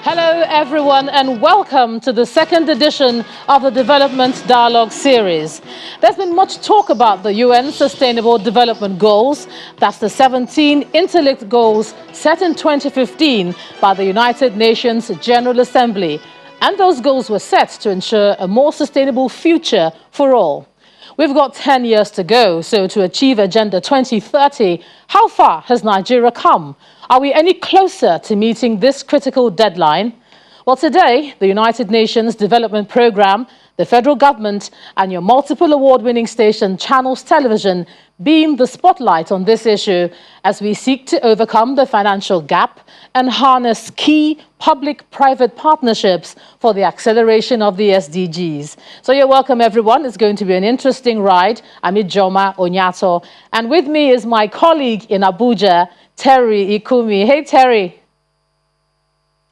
Hello, everyone, and welcome to the second edition of the Development Dialogue series. There's been much talk about the UN Sustainable Development Goals. That's the 17 interlinked goals set in 2015 by the United Nations General Assembly. And those goals were set to ensure a more sustainable future for all. We've got 10 years to go, so to achieve Agenda 2030, how far has Nigeria come? Are we any closer to meeting this critical deadline? Well, today, the United Nations Development Programme, the federal government, and your multiple award-winning station, Channels Television, beam the spotlight on this issue as we seek to overcome the financial gap and harness key public-private partnerships for the acceleration of the SDGs. So you're welcome, everyone. It's going to be an interesting ride. I'm Ijoma Onyato, and with me is my colleague in Abuja, Terry Ikumi. Hey, Terry.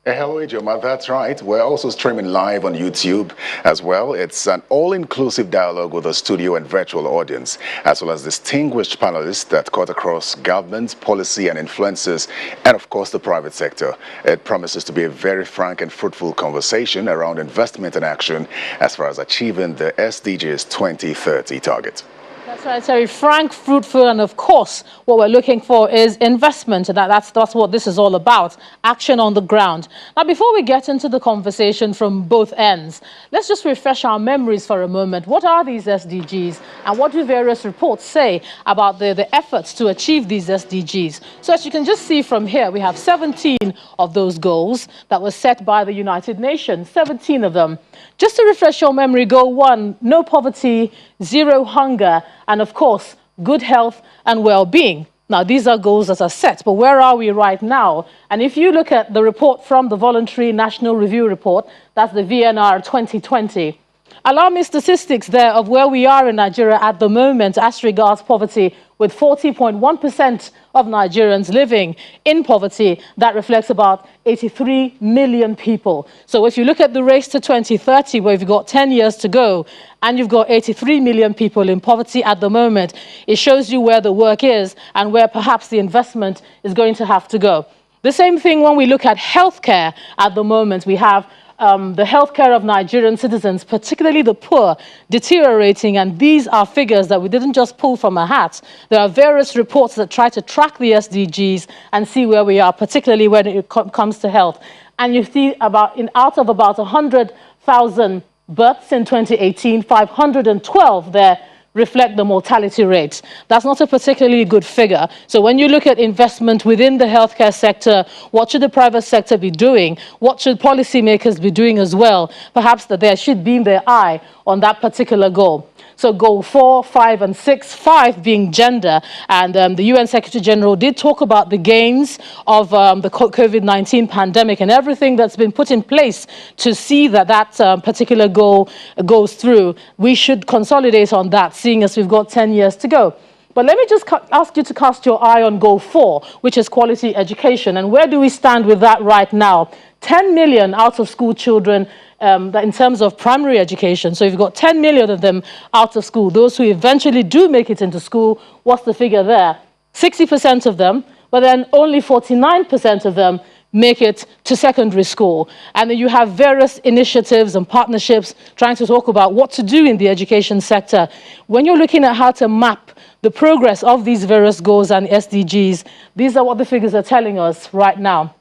Hello, Ijoma. That's right. We're also streaming live on YouTube as well. It's an all-inclusive dialogue with a studio and virtual audience, as well as distinguished panelists that cut across government, policy, and influences, and of course the private sector. It promises to be a very frank and fruitful conversation around investment and action as far as achieving the SDGs 2030 target. That's right, Terry. Frank, fruitful, and of course, what we're looking for is investment. And that's what this is all about, action on the ground. Now, before we get into the conversation from both ends, let's just refresh our memories for a moment. What are these SDGs, and what do various reports say about the efforts to achieve these SDGs? So as you can just see from here, we have 17 of those goals that were set by the United Nations, 17 of them. Just to refresh your memory, goal 1, no poverty, zero hunger, and of course, good health and well-being. Now, these are goals that are set, but where are we right now? And if you look at the report from the Voluntary National Review Report, that's the VNR 2020, allow me statistics there of where we are in Nigeria at the moment as regards poverty, with 40.1% of Nigerians living in poverty. That reflects about 83 million people. So if you look at the race to 2030, where we've got 10 years to go, and you've got 83 million people in poverty at the moment, it shows you where the work is and where perhaps the investment is going to have to go. The same thing when we look at healthcare at the moment. We have the healthcare of Nigerian citizens, particularly the poor, deteriorating, and these are figures that we didn't just pull from a hat. There are various reports that try to track the SDGs and see where we are, particularly when it comes to health. And you see out of about 100,000 births in 2018, 512 there reflect the mortality rates. That's not a particularly good figure. So when you look at investment within the healthcare sector, what should the private sector be doing? What should policymakers be doing as well? Perhaps that they should beam their eye on that particular goal. So goal 4, 5, and 6, 5 being gender. And the UN Secretary General did talk about the gains of the COVID-19 pandemic and everything that's been put in place to see that particular goal goes through. We should consolidate on that, seeing as we've got 10 years to go. But let me just ask you to cast your eye on goal 4, which is quality education. And where do we stand with that right now? 10 million out of school children in terms of primary education. So you've got 10 million of them out of school. Those who eventually do make it into school, what's the figure there? 60% of them, but then only 49% of them make it to secondary school. And then you have various initiatives and partnerships trying to talk about what to do in the education sector. When you're looking at how to map the progress of these various goals and SDGs, these are what the figures are telling us right now.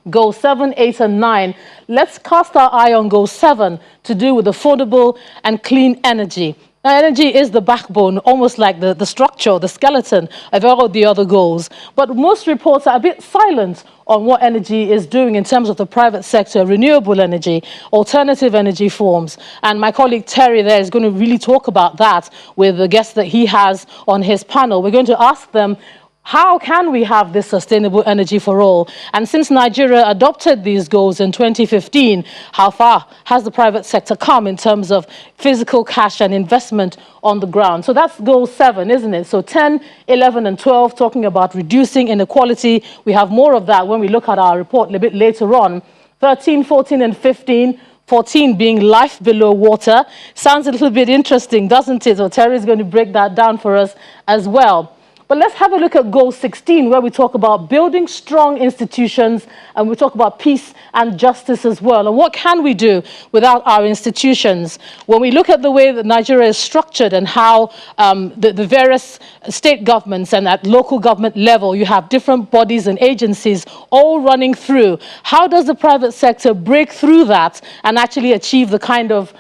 Goal 7, 8, and 9. Let's cast our eye on goal 7 to do with affordable and clean energy. Now, energy is the backbone, almost like the structure, the skeleton of all of the other goals. But most reports are a bit silent on what energy is doing in terms of the private sector, renewable energy, alternative energy forms. And my colleague Terry there is going to really talk about that with the guests that he has on his panel. We're going to ask them, how can we have this sustainable energy for all? And since Nigeria adopted these goals in 2015, how far has the private sector come in terms of physical cash and investment on the ground? So that's goal 7, isn't it? So 10, 11, and 12, talking about reducing inequality. We have more of that when we look at our report a little bit later on. 13, 14, and 15. 14 being life below water. Sounds a little bit interesting, doesn't it? So Terry is going to break that down for us as well. But let's have a look at goal 16, where we talk about building strong institutions, and we talk about peace and justice as well. And what can we do without our institutions? When we look at the way that Nigeria is structured and how the various state governments and at local government level, you have different bodies and agencies all running through. How does the private sector break through that and actually achieve the kind of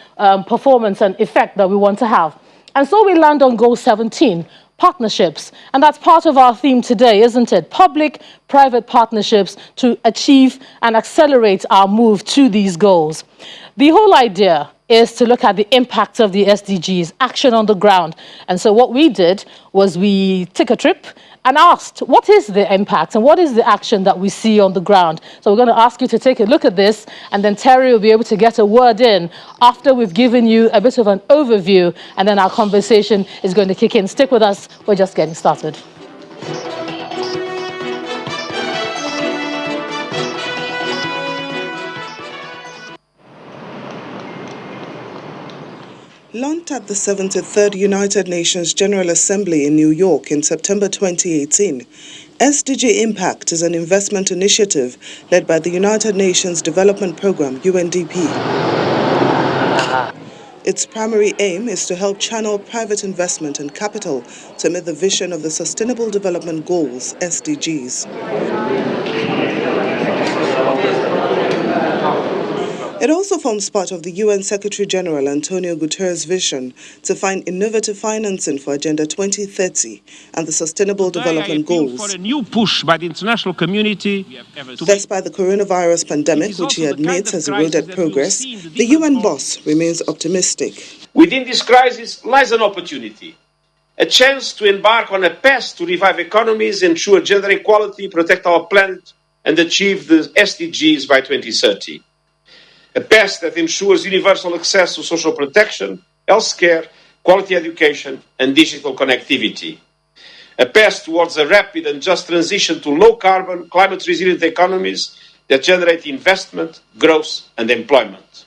performance and effect that we want to have? And so we land on goal 17, partnerships. And that's part of our theme today, isn't it? Public-private partnerships to achieve and accelerate our move to these goals. The whole idea is to look at the impact of the SDGs, action on the ground. And so what we did was we took a trip and asked, what is the impact and what is the action that we see on the ground? So we're going to ask you to take a look at this, and then Terry will be able to get a word in after we've given you a bit of an overview, and then our conversation is going to kick in. Stick with us, we're just getting started. Launched at the 73rd United Nations General Assembly in New York in September 2018, SDG Impact is an investment initiative led by the United Nations Development Programme, UNDP. Its primary aim is to help channel private investment and capital to meet the vision of the Sustainable Development Goals, SDGs. It also forms part of the UN Secretary-General Antonio Guterres' vision to find innovative financing for Agenda 2030 and the Sustainable Development Goals. For a new push by the international community. Despite the coronavirus pandemic, which he admits has eroded progress, the UN boss remains optimistic. Within this crisis lies an opportunity, a chance to embark on a path to revive economies, ensure gender equality, protect our planet, and achieve the SDGs by 2030. A path that ensures universal access to social protection, healthcare, quality education, and digital connectivity. A path towards a rapid and just transition to low-carbon, climate-resilient economies that generate investment, growth, and employment.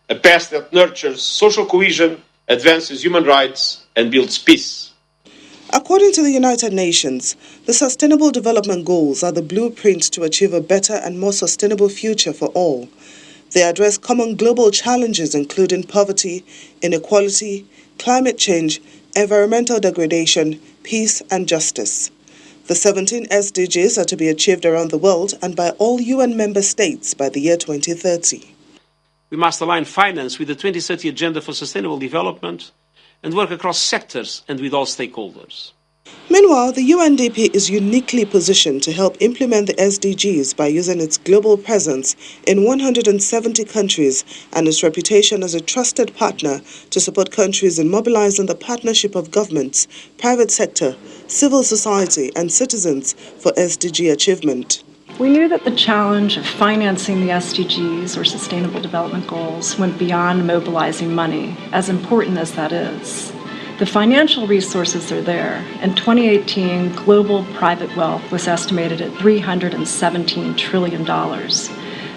A path that nurtures social cohesion, advances human rights, and builds peace. According to the United Nations, the Sustainable Development Goals are the blueprint to achieve a better and more sustainable future for all. They address common global challenges including poverty, inequality, climate change, environmental degradation, peace and justice. The 17 SDGs are to be achieved around the world and by all UN member states by the year 2030. We must align finance with the 2030 Agenda for Sustainable Development and work across sectors and with all stakeholders. Meanwhile, the UNDP is uniquely positioned to help implement the SDGs by using its global presence in 170 countries and its reputation as a trusted partner to support countries in mobilizing the partnership of governments, private sector, civil society, and citizens for SDG achievement. We knew that the challenge of financing the SDGs, or Sustainable Development Goals, went beyond mobilizing money, as important as that is. The financial resources are there. In 2018, global private wealth was estimated at $317 trillion.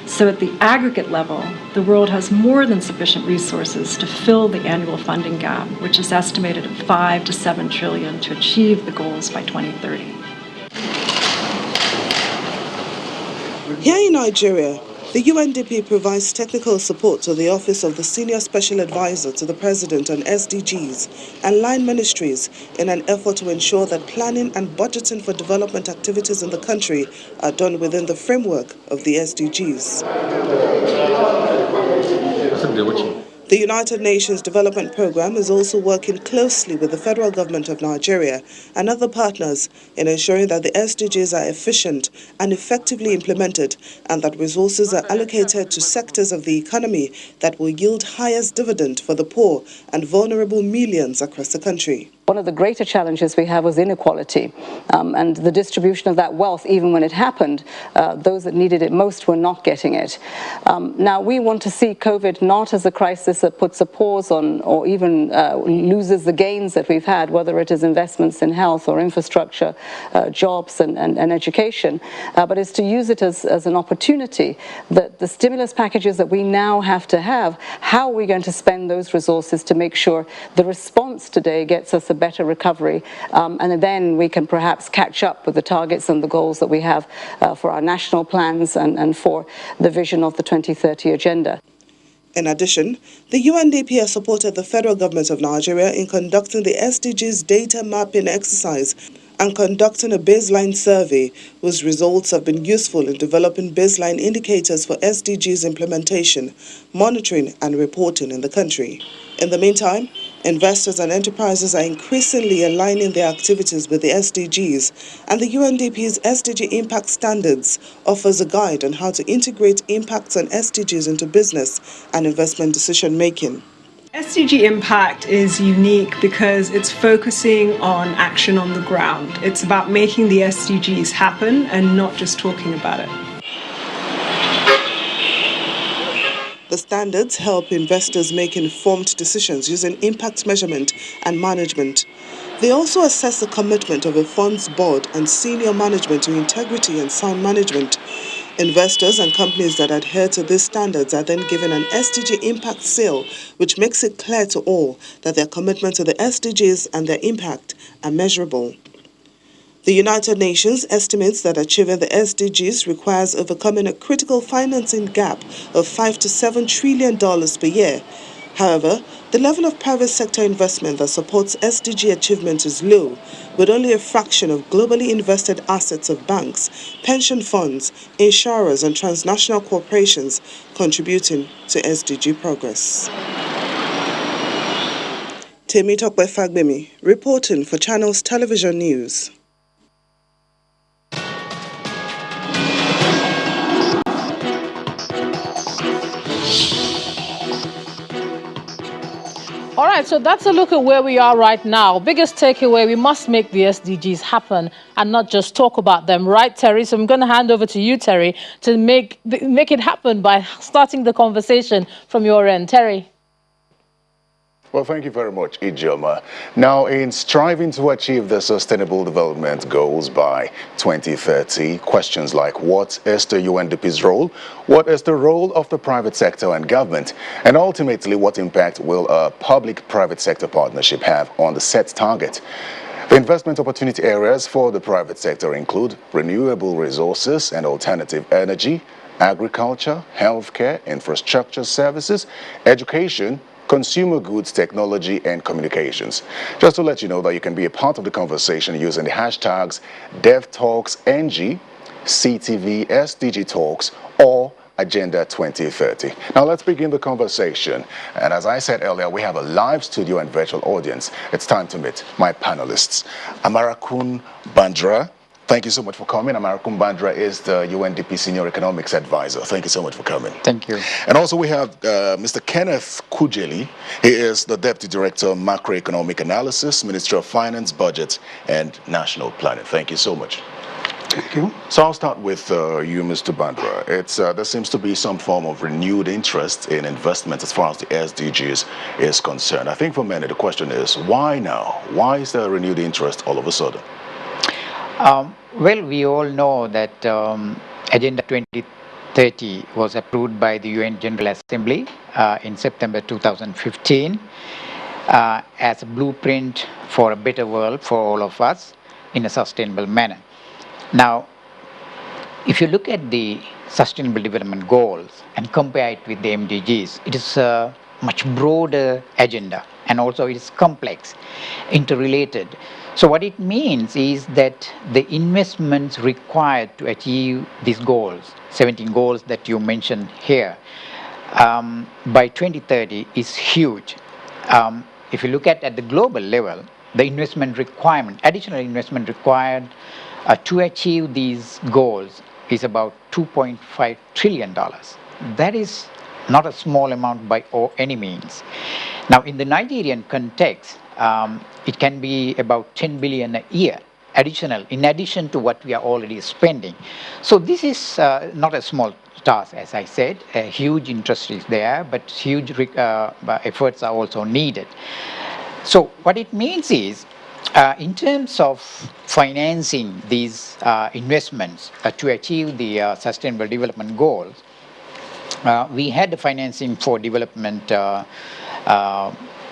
So at the aggregate level, the world has more than sufficient resources to fill the annual funding gap, which is estimated at $5 to $7 trillion to achieve the goals by 2030. Here in Nigeria, the UNDP provides technical support to the Office of the Senior Special Advisor to the President on SDGs and line ministries in an effort to ensure that planning and budgeting for development activities in the country are done within the framework of the SDGs. The United Nations Development Programme is also working closely with the federal government of Nigeria and other partners in ensuring that the SDGs are efficient and effectively implemented and that resources are allocated to sectors of the economy that will yield highest dividend for the poor and vulnerable millions across the country. One of the greater challenges we have was inequality and the distribution of that wealth. Even when it happened, those that needed it most were not getting it. Now, we want to see COVID not as a crisis that puts a pause on or even loses the gains that we've had, whether it is investments in health or infrastructure, jobs and education, but is to use it as an opportunity that the stimulus packages that we now have to have, how are we going to spend those resources to make sure the response today gets us a better recovery, and then we can perhaps catch up with the targets and the goals that we have for our national plans and for the vision of the 2030 agenda. In addition, the UNDP has supported the federal government of Nigeria in conducting the SDGs data mapping exercise and conducting a baseline survey whose results have been useful in developing baseline indicators for SDGs implementation, monitoring and reporting in the country. In the meantime, investors and enterprises are increasingly aligning their activities with the SDGs, and the UNDP's SDG Impact Standards offers a guide on how to integrate impacts on SDGs into business and investment decision-making. SDG Impact is unique because it's focusing on action on the ground. It's about making the SDGs happen and not just talking about it. The standards help investors make informed decisions using impact measurement and management. They also assess the commitment of a fund's board and senior management to integrity and sound management. Investors and companies that adhere to these standards are then given an SDG impact seal, which makes it clear to all that their commitment to the SDGs and their impact are measurable. The United Nations estimates that achieving the SDGs requires overcoming a critical financing gap of $5 to $7 trillion per year. However, the level of private sector investment that supports SDG achievement is low, with only a fraction of globally invested assets of banks, pension funds, insurers, and transnational corporations contributing to SDG progress. Temitope Fagbemi, reporting for Channels Television News. All right, so that's a look at where we are right now. Biggest takeaway, we must make the SDGs happen and not just talk about them, right, Terry? So I'm going to hand over to you, Terry, to make it happen by starting the conversation from your end. Terry. Well, thank you very much, Ijoma. Now, in striving to achieve the Sustainable Development Goals by 2030, questions like what is the UNDP's role, what is the role of the private sector and government, and ultimately what impact will a public-private sector partnership have on the set target? The investment opportunity areas for the private sector include renewable resources and alternative energy, agriculture, healthcare, infrastructure services, education, consumer goods, technology, and communications. Just to let you know that you can be a part of the conversation using the hashtags DevTalksNG, CTV, SDG Talks, or Agenda 2030. Now let's begin the conversation. And as I said earlier, we have a live studio and virtual audience. It's time to meet my panelists. Amarakun Bandra. Thank you so much for coming. Amarakun Bandra is the UNDP Senior Economics Advisor. Thank you so much for coming. Thank you. And also we have Mr. Kenneth Kujeli. He is the Deputy Director of Macroeconomic Analysis, Ministry of Finance, Budget, and National Planning. Thank you so much. Thank you. So I'll start with you, Mr. Bandra. There seems to be some form of renewed interest in investment as far as the SDGs is concerned. I think for many the question is, why now? Why is there a renewed interest all of a sudden? Well, we all know that Agenda 2030 was approved by the UN General Assembly in September 2015 as a blueprint for a better world for all of us in a sustainable manner. Now, if you look at the Sustainable Development Goals and compare it with the MDGs, it is a much broader agenda, and also it is complex, interrelated. So what it means is that the investments required to achieve these goals, 17 goals that you mentioned here, by 2030 is huge. If you look at the global level, the investment requirement, additional investment required to achieve these goals is about $2.5 trillion. That is not a small amount by any means. Now, in the Nigerian context, it can be about 10 billion a year additional, in addition to what we are already spending. So this is not a small task, as I said. A huge interest is there, but huge efforts are also needed. So what it means is, in terms of financing these investments to achieve the Sustainable Development Goals, we had the financing for development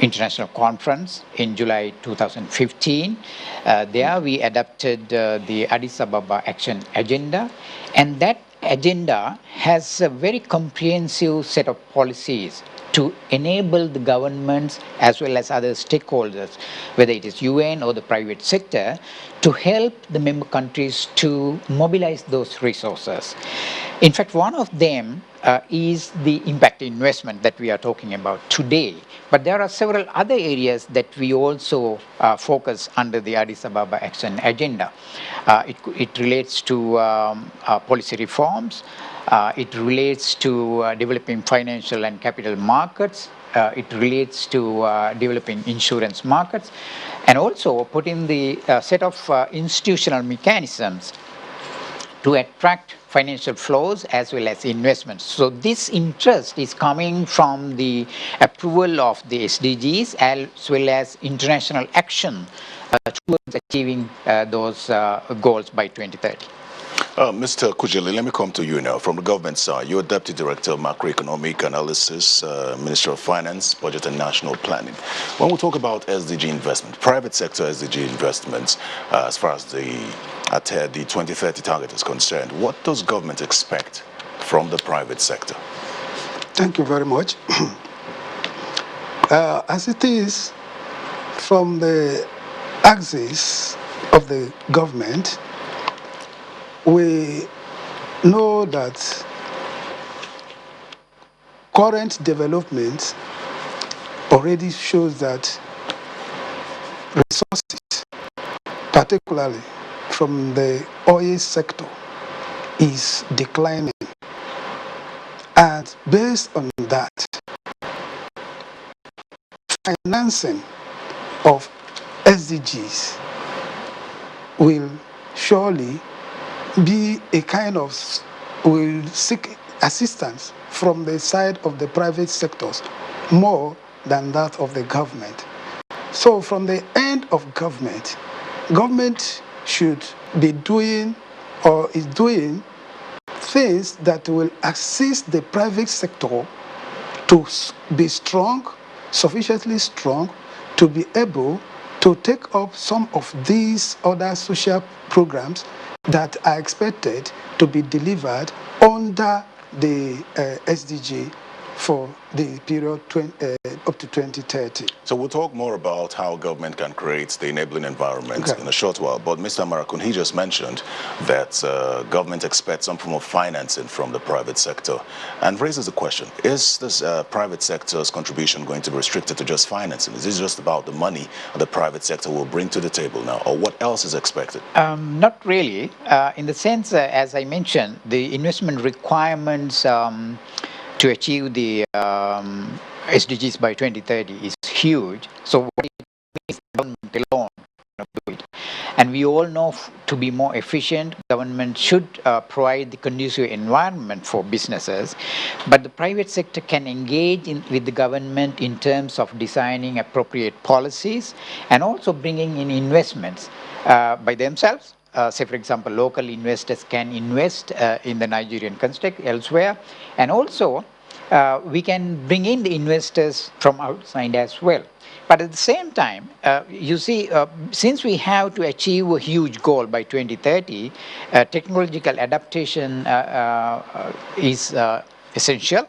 international conference in July 2015. There we adopted the Addis Ababa Action Agenda, and that agenda has a very comprehensive set of policies to enable the governments as well as other stakeholders, whether it is UN or the private sector, to help the member countries to mobilize those resources. In fact, one of them is the impact investment that we are talking about today. But there are several other areas that we also focus under the Addis Ababa Action Agenda. It relates to policy reforms. It relates to developing financial and capital markets. It relates to developing insurance markets, and also putting the set of institutional mechanisms to attract financial flows as well as investments. So this interest is coming from the approval of the SDGs as well as international action towards achieving those goals by 2030. Mr. Kujeli, let me come to you now. From the government side, you're Deputy Director of Macroeconomic Analysis, Minister of Finance, Budget and National Planning. When we talk about SDG investment, private sector SDG investments, as far as the 2030 target is concerned, what does government expect from the private sector? Thank you very much. As it is, from the axis of the government, we know that current development already shows that resources, particularly from the oil sector, is declining. And based on that, financing of SDGs will surely be a kind of, will seek assistance from the side of the private sectors more than that of the government. So from the end of government should be doing or is doing things that will assist the private sector to be strong, sufficiently strong, to be able to take up some of these other social programs that are expected to be delivered under the SDG for the period up to 2030. So we'll talk more about how government can create the enabling environment in a short while. But Mr. Marakun, he just mentioned that government expects some form of financing from the private sector and raises the question, is this private sector's contribution going to be restricted to just financing? Is this just about the money the private sector will bring to the table now, or what else is expected? Not really. In the sense, as I mentioned, the investment requirements to achieve the SDGs by 2030 is huge. So what it means, government alone cannot do it. And we all know to be more efficient, government should provide the conducive environment for businesses. But the private sector can engage with the government in terms of designing appropriate policies and also bringing in investments by themselves. Say, for example, local investors can invest in the Nigerian context elsewhere. And also, we can bring in the investors from outside as well. But at the same time, you see, since we have to achieve a huge goal by 2030, technological adaptation is essential.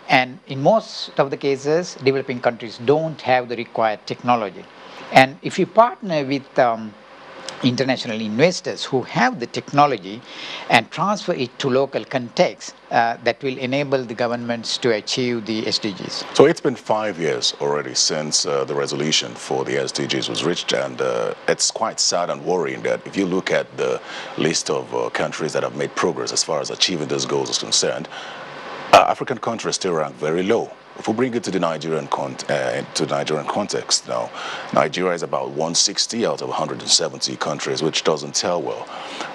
And in most of the cases, developing countries don't have the required technology. And if you partner with international investors who have the technology and transfer it to local context, that will enable the governments to achieve the SDGs. So it's been 5 years already since the resolution for the SDGs was reached, and it's quite sad and worrying that if you look at the list of countries that have made progress as far as achieving those goals is concerned, African countries still rank very low. If we bring it to the Nigerian context now, Nigeria is about 160 out of 170 countries, which doesn't tell well.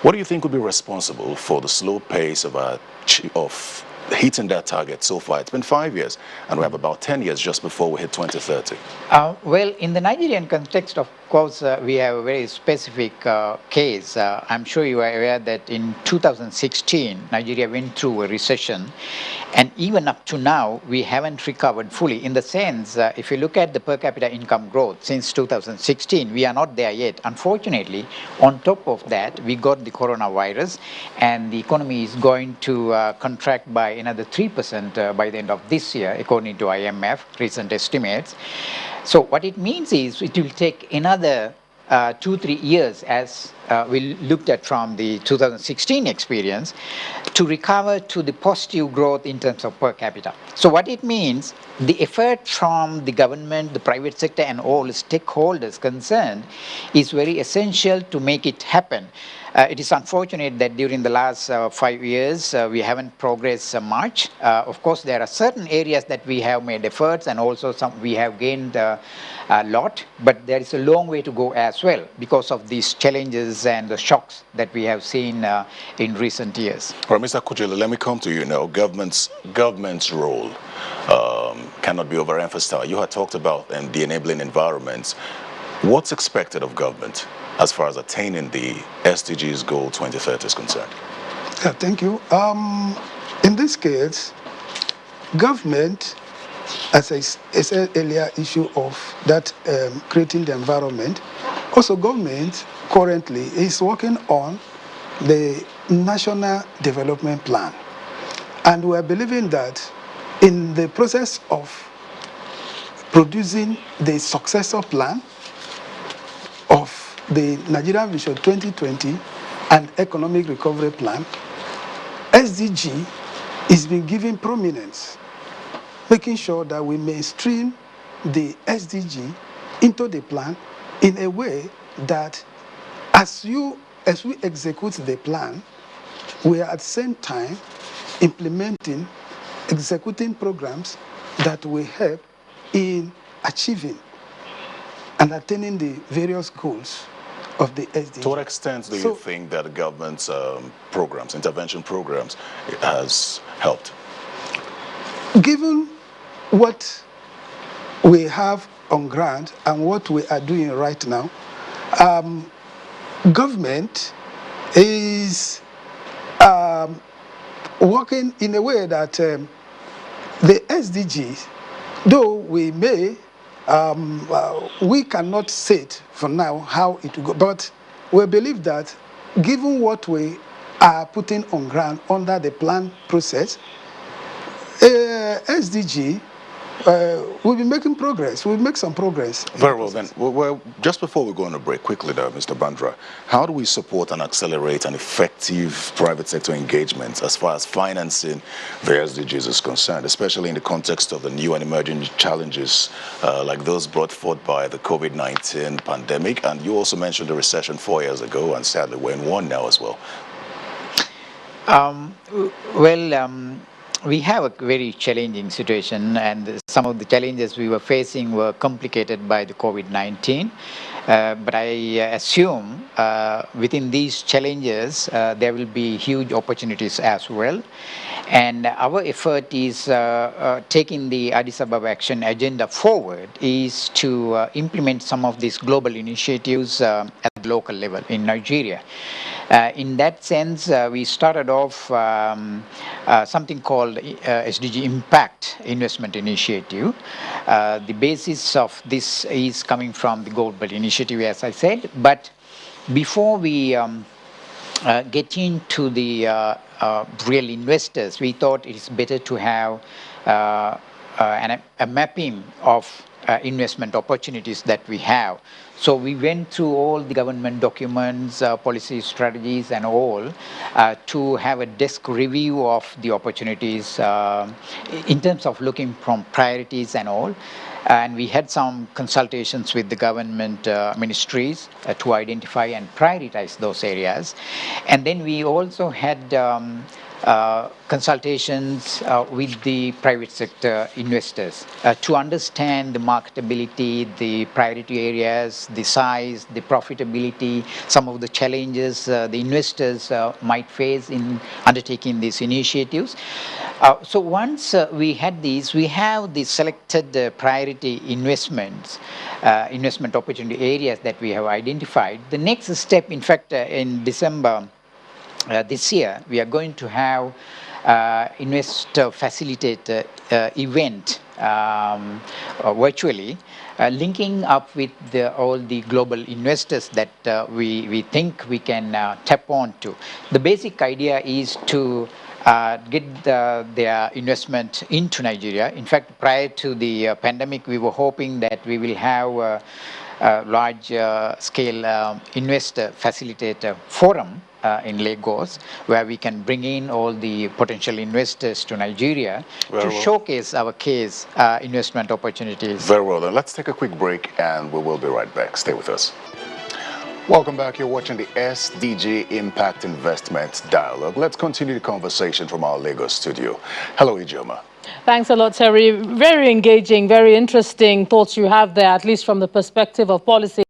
What do you think would be responsible for the slow pace of hitting that target so far? It's been 5 years, and we have about 10 years just before we hit 2030. Well, in the Nigerian context, of course, we have a very specific case. I'm sure you are aware that in 2016, Nigeria went through a recession, and even up to now, we haven't recovered fully. In the sense, if you look at the per capita income growth since 2016, we are not there yet. Unfortunately, on top of that, we got the coronavirus, and the economy is going to contract by another 3% by the end of this year, according to IMF recent estimates. So what it means is it will take another 2-3 years, as we looked at from the 2016 experience, to recover to the positive growth in terms of per capita. So what it means, the effort from the government, the private sector, and all stakeholders concerned is very essential to make it happen. It is unfortunate that during the last 5 years, we haven't progressed much. Of course, there are certain areas that we have made efforts, and also some we have gained a lot, but there is a long way to go as well because of these challenges and the shocks that we have seen in recent years. All right, Mr. Kujila, let me come to you now. Government's role cannot be overemphasized. You had talked about the enabling environments. What's expected of government as far as attaining the SDGs goal 2030 is concerned? Yeah, thank you. In this case, government, as I said earlier, issue of that creating the environment, also government currently is working on the National Development Plan. And we are believing that in the process of producing the successor plan of the Nigerian Vision 2020 and Economic Recovery Plan, SDG is being given prominence, making sure that we mainstream the SDG into the plan in a way that as we execute the plan, we are at the same time implementing, executing programs that will help in achieving and attaining the various goals of the SDG. To what extent do you think that the government's programs, intervention programs, has helped? Given what we have on ground and what we are doing right now, government is working in a way that the SDGs, though we may, we cannot say it for now how it will go, but we believe that given what we are putting on ground under the plan process, SDG will be making progress. We'll make some progress. Very well then. Well, just before we go on a break, quickly there, Mr. Bandra, how do we support and accelerate an effective private sector engagement as far as financing the SDGs is concerned, especially in the context of the new and emerging challenges like those brought forth by the COVID-19 pandemic? And you also mentioned the recession 4 years ago, and sadly we're in one now as well. We have a very challenging situation, and some of the challenges we were facing were complicated by the COVID-19. But I assume within these challenges, there will be huge opportunities as well. And our effort is taking the Addis Ababa Action Agenda forward is to implement some of these global initiatives at the local level in Nigeria. In that sense, we started off something called SDG Impact Investment Initiative. The basis of this is coming from the Global Initiative, as I said. But before we get into the real investors, we thought it is better to have a mapping of investment opportunities that we have. So we went through all the government documents, policy strategies and all to have a desk review of the opportunities in terms of looking from priorities and all. And we had some consultations with the government ministries to identify and prioritize those areas. And then we also had consultations with the private sector investors to understand the marketability, the priority areas, the size, the profitability, some of the challenges the investors might face in undertaking these initiatives. So once we had these, we have the selected priority priority investment opportunity areas that we have identified. The next step, in fact, in December this year, we are going to have investor facilitator event virtually, linking up with all the global investors that we think we can tap onto. The basic idea is to get their investment into Nigeria. In fact, prior to the pandemic, we were hoping that we will have a large-scale investor facilitator forum in Lagos, where we can bring in all the potential investors to Nigeria to showcase our case investment opportunities. Very well, then let's take a quick break and we will be right back. Stay with us. Welcome back. You're watching the SDG Impact Investment Dialogue. Let's continue the conversation from our Lagos studio. Hello, Ijoma. Thanks a lot, Terry. Very engaging, very interesting thoughts you have there, at least from the perspective of policy.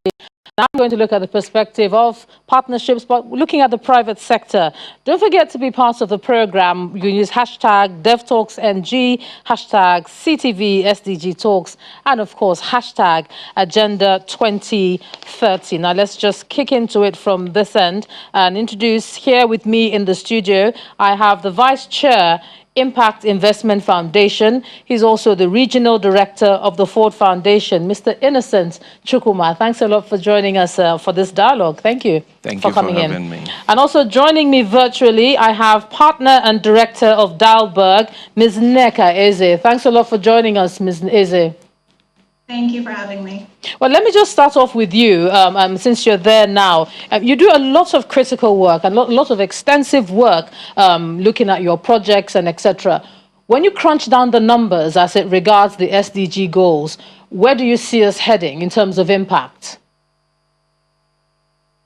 Now I'm going to look at the perspective of partnerships, but looking at the private sector. Don't forget to be part of the program. You can use hashtag DevTalksNG, hashtag CTV SDG Talks, and of course, hashtag Agenda 2030. Now let's just kick into it from this end and introduce here with me in the studio, I have the Vice Chair, Impact Investment Foundation. He's also the Regional Director of the Ford Foundation, Mr. Innocent Chukwuma. Thanks a lot for joining us for this dialogue. Thank you for coming in. Thank you for having me. And also joining me virtually, I have Partner and Director of Dalberg, Ms. Nneka Eze. Thanks a lot for joining us, Ms. Eze. Thank you for having me. Well, let me just start off with you, since you're there now. You do a lot of critical work and a lot of extensive work looking at your projects and etc. When you crunch down the numbers as it regards the SDG goals, where do you see us heading in terms of impact?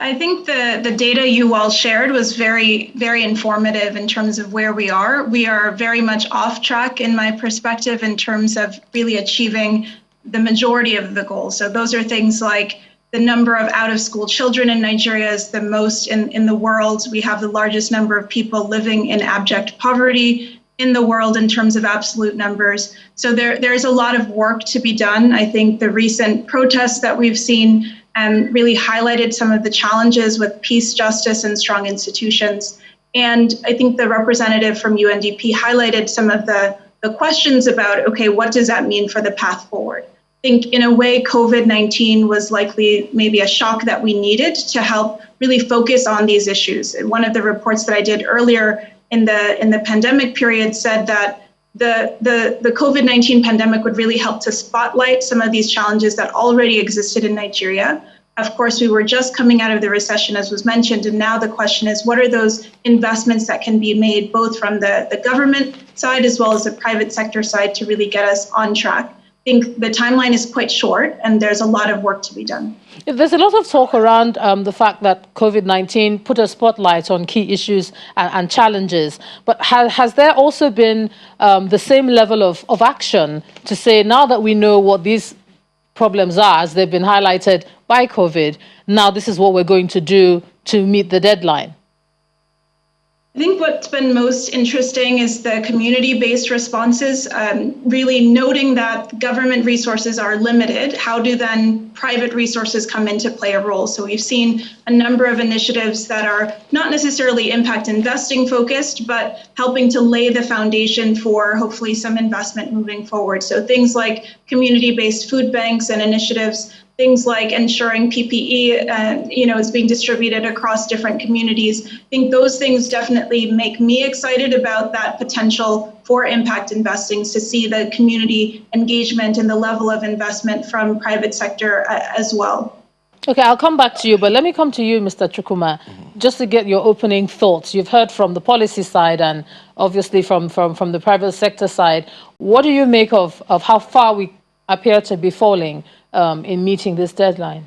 I think the data you all shared was very, very informative in terms of where we are. We are very much off track, in my perspective, in terms of really achieving the majority of the goals. So those are things like the number of out-of-school children in Nigeria is the most in the world. We have the largest number of people living in abject poverty in the world in terms of absolute numbers. So there's a lot of work to be done. I think the recent protests that we've seen really highlighted some of the challenges with peace, justice, and strong institutions. And I think the representative from UNDP highlighted some of the questions about, okay, what does that mean for the path forward? I think in a way, COVID-19 was likely maybe a shock that we needed to help really focus on these issues. And one of the reports that I did earlier in the pandemic period said that the COVID-19 pandemic would really help to spotlight some of these challenges that already existed in Nigeria. Of course, we were just coming out of the recession, as was mentioned, and now the question is, what are those investments that can be made both from the government side as well as the private sector side to really get us on track? I think the timeline is quite short and there's a lot of work to be done. There's a lot of talk around the fact that COVID-19 put a spotlight on key issues and challenges, but has there also been the same level of action to say, now that we know what these problems are, as they've been highlighted by COVID, now this is what we're going to do to meet the deadline? I think what's been most interesting is the community-based responses, really noting that government resources are limited. How do then private resources come into play a role? So we've seen a number of initiatives that are not necessarily impact investing focused, but helping to lay the foundation for hopefully some investment moving forward. So things like community-based food banks and initiatives, things like ensuring PPE, is being distributed across different communities. I think those things definitely make me excited about that potential for impact investing, to see the community engagement and the level of investment from private sector as well. Okay, I'll come back to you, but let me come to you, Mr. Chukwuma, just to get your opening thoughts. You've heard from the policy side and obviously from the private sector side. What do you make of how far we appear to be falling in meeting this deadline?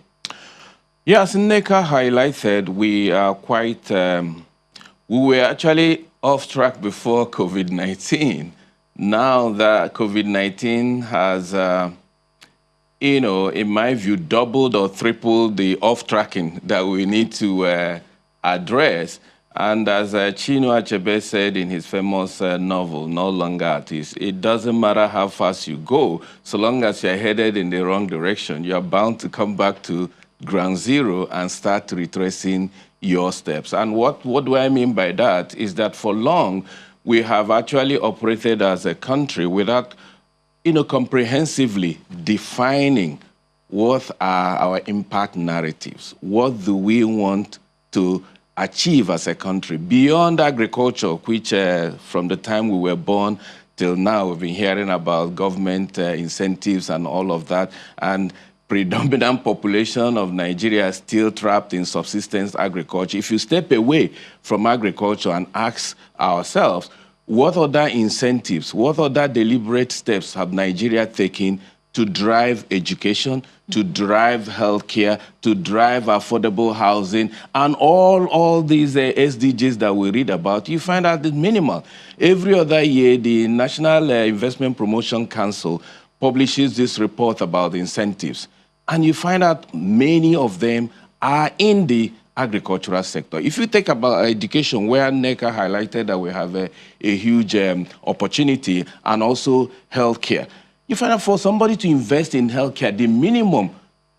Yes, Nneka highlighted, we are quite, we were actually off track before COVID-19. Now that COVID-19 has, in my view, doubled or tripled the off-tracking that we need to address, And as Chinua Achebe said in his famous novel, No Longer Artist, it doesn't matter how fast you go, so long as you're headed in the wrong direction, you're bound to come back to ground zero and start retracing your steps. And what do I mean by that is that for long, we have actually operated as a country without, comprehensively defining what are our impact narratives. What do we want to achieve as a country beyond agriculture, which from the time we were born till now, we've been hearing about government incentives and all of that, and predominant population of Nigeria still trapped in subsistence agriculture. If you step away from agriculture and ask ourselves, what other incentives, what other deliberate steps have Nigeria taken to drive education, to drive healthcare, to drive affordable housing, and all these SDGs that we read about, you find out it's minimal. Every other year, the National Investment Promotion Council publishes this report about incentives, and you find out many of them are in the agricultural sector. If you take about education, where NECA highlighted that we have a huge opportunity, and also healthcare, you find out for somebody to invest in healthcare, the minimum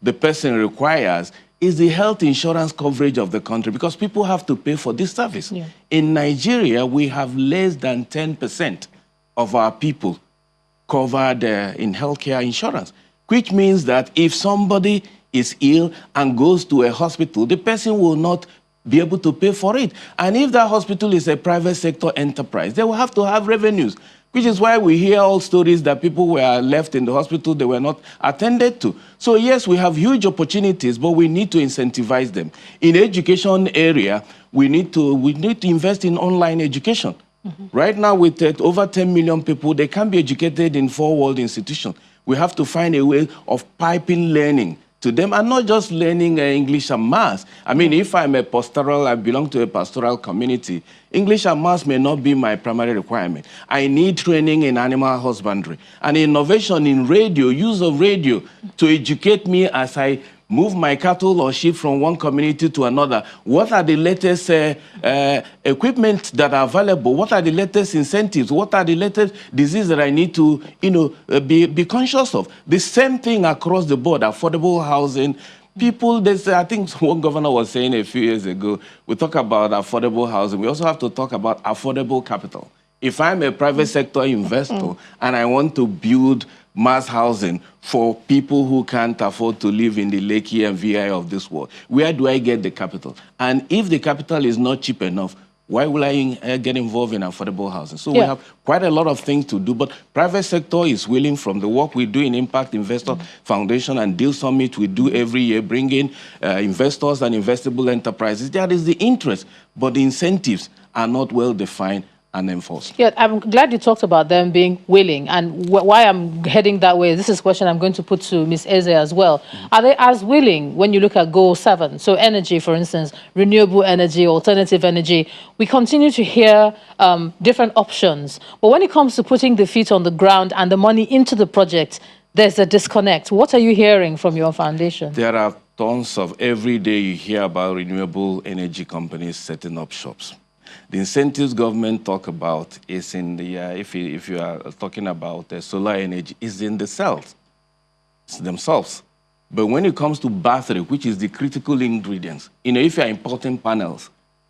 the person requires is the health insurance coverage of the country, because people have to pay for this service. Yeah. In Nigeria, we have less than 10% of our people covered in healthcare insurance, which means that if somebody is ill and goes to a hospital, the person will not be able to pay for it. And if that hospital is a private sector enterprise, they will have to have revenues, which is why we hear all stories that people were left in the hospital, they were not attended to. So yes, we have huge opportunities, but we need to incentivize them. In the education area, we need to invest in online education. Right now, with over 10 million people, they can be educated in 4 world institutions. We have to find a way of piping learning to them, and not just learning English and maths. I mean, if I'm a pastoral, I belong to a pastoral community, English and maths may not be my primary requirement. I need training in animal husbandry and innovation in radio, use of radio to educate me as I move my cattle or sheep from one community to another. What are the latest equipment that are available? What are the latest incentives? What are the latest diseases that I need to, be conscious of? The same thing across the board, affordable housing. People, I think one governor was saying a few years ago, we talk about affordable housing. We also have to talk about affordable capital. If I'm a private sector investor and I want to build mass housing for people who can't afford to live in the Lekki and VI of this world, where do I get the capital? And if the capital is not cheap enough, why will I get involved in affordable housing? So we have quite a lot of things to do, but private sector is willing, from the work we do in Impact Investor Foundation and Deal Summit we do every year, bring in investors and investable enterprises. That is the interest, but the incentives are not well defined and enforced. Yeah, I'm glad you talked about them being willing, and why I'm heading that way. This is a question I'm going to put to Ms. Eze as well. Are they as willing when you look at Goal 7? So energy, for instance, renewable energy, alternative energy. We continue to hear different options, but when it comes to putting the feet on the ground and the money into the project, there's a disconnect. What are you hearing from your foundation? There are tons of, every day you hear about renewable energy companies setting up shops. The incentives government talk about is in the, if you are talking about solar energy, is in the cells themselves. But when it comes to battery, which is the critical ingredients, if you are importing panels,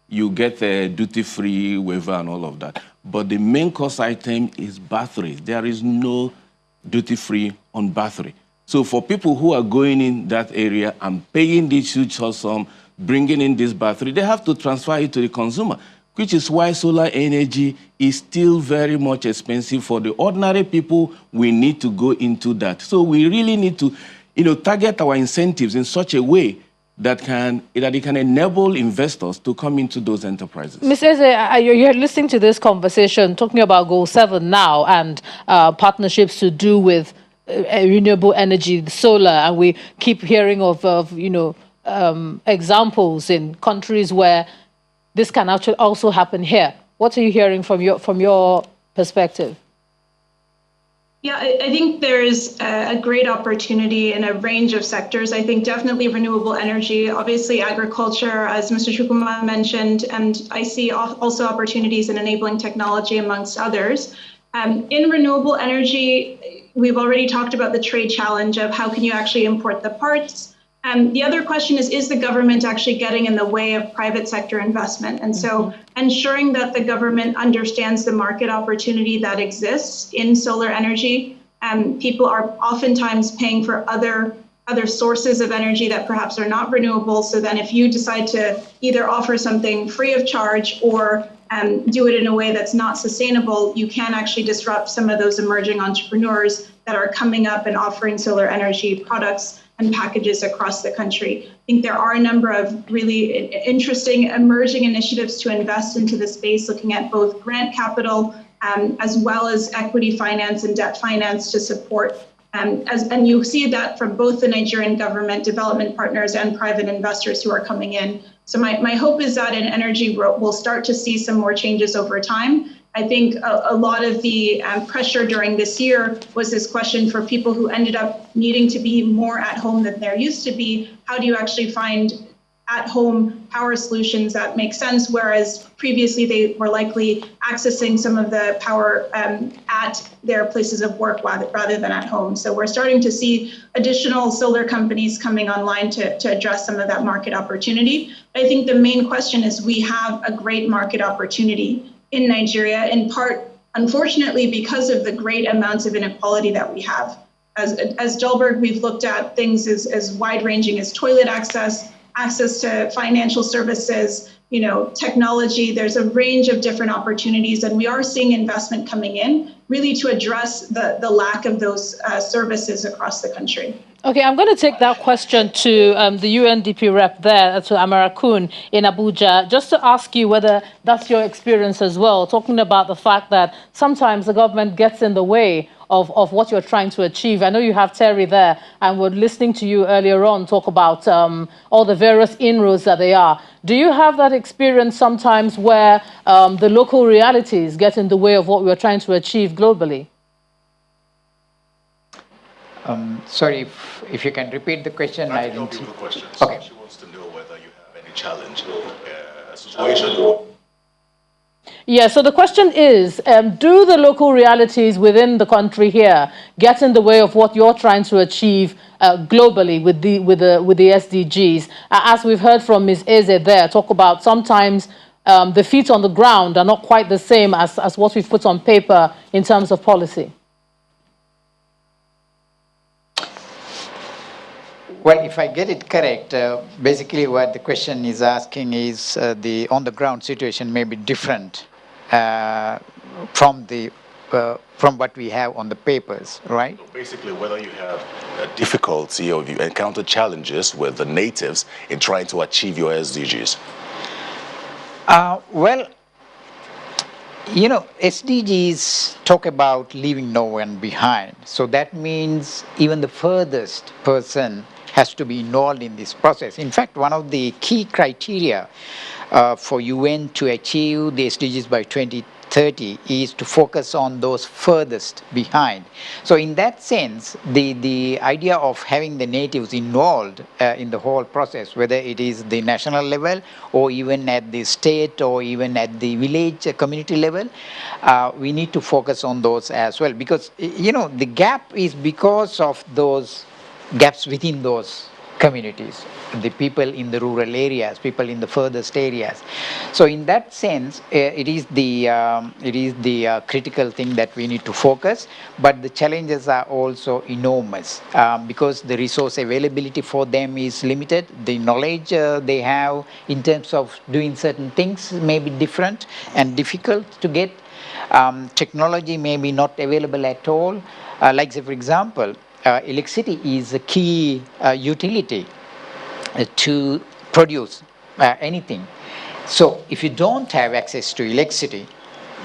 you get a duty-free waiver and all of that. But the main cost item is batteries. There is no duty-free on battery. So for people who are going in that area and paying this huge sum, bringing in this battery, they have to transfer it to the consumer, which is why solar energy is still very much expensive for the ordinary people. We need to go into that. So we really need to, target our incentives in such a way that it can enable investors to come into those enterprises. Ms. Eze, you're listening to this conversation, talking about Goal 7 now and partnerships to do with renewable energy, solar, and we keep hearing of examples in countries where this can actually also happen here. What are you hearing from your perspective? Yeah, I think there's a great opportunity in a range of sectors. I think definitely renewable energy, obviously agriculture, as Mr. Chukuma mentioned, and I see also opportunities in enabling technology amongst others. In renewable energy, we've already talked about the trade challenge of how can you actually import the parts. The other question is the government actually getting in the way of private sector investment? And so ensuring that the government understands the market opportunity that exists in solar energy. People are oftentimes paying for other sources of energy that perhaps are not renewable. So then if you decide to either offer something free of charge or do it in a way that's not sustainable, you can actually disrupt some of those emerging entrepreneurs that are coming up and offering solar energy products and packages across the country. I think there are a number of really interesting emerging initiatives to invest into the space, looking at both grant capital as well as equity finance and debt finance to support. And you see that from both the Nigerian government, development partners, and private investors who are coming in. So my hope is that in energy, we'll start to see some more changes over time. I think a lot of the pressure during this year was this question for people who ended up needing to be more at home than there used to be. How do you actually find at-home power solutions that make sense, whereas previously they were likely accessing some of the power at their places of work rather than at home. So we're starting to see additional solar companies coming online to address some of that market opportunity. I think the main question is we have a great market opportunity in Nigeria, in part, unfortunately, because of the great amounts of inequality that we have. As Dahlberg, we've looked at things as wide-ranging as toilet access to financial services, technology. There's a range of different opportunities, and we are seeing investment coming in really to address the lack of those services across the country. Okay, I'm going to take that question to the UNDP rep there, to Amara Kun in Abuja, just to ask you whether that's your experience as well, talking about the fact that sometimes the government gets in the way of what you're trying to achieve. I know you have Terry there, and we're listening to you earlier on talk about all the various inroads that they are. Do you have that experience sometimes where the local realities get in the way of what we're trying to achieve globally? Sorry, if you can repeat the question. I didn't see the question. Okay. She wants to know whether you have any challenge situation. Yeah, so the question is, do the local realities within the country here get in the way of what you're trying to achieve globally with the SDGs? As we've heard from Ms. Eze there, talk about sometimes the feet on the ground are not quite the same as what we've put on paper in terms of policy. Well, if I get it correct, basically what the question is asking is the on-the-ground situation may be different from what we have on the papers, right? So basically, whether you have difficulty or you encounter challenges with the natives in trying to achieve your SDGs. Well, SDGs talk about leaving no one behind. So that means even the furthest person has to be involved in this process. In fact, one of the key criteria for UN to achieve the SDGs by 2030 is to focus on those furthest behind. So in that sense, the idea of having the natives involved in the whole process, whether it is the national level or even at the state or even at the village community level, we need to focus on those as well, because the gap is because of those gaps within those communities, the people in the rural areas, people in the furthest areas. So in that sense, it is the critical thing that we need to focus, but the challenges are also enormous because the resource availability for them is limited. The knowledge they have in terms of doing certain things may be different and difficult to get. Technology may be not available at all. Like say, for example, electricity is a key utility to produce anything. So if you don't have access to electricity,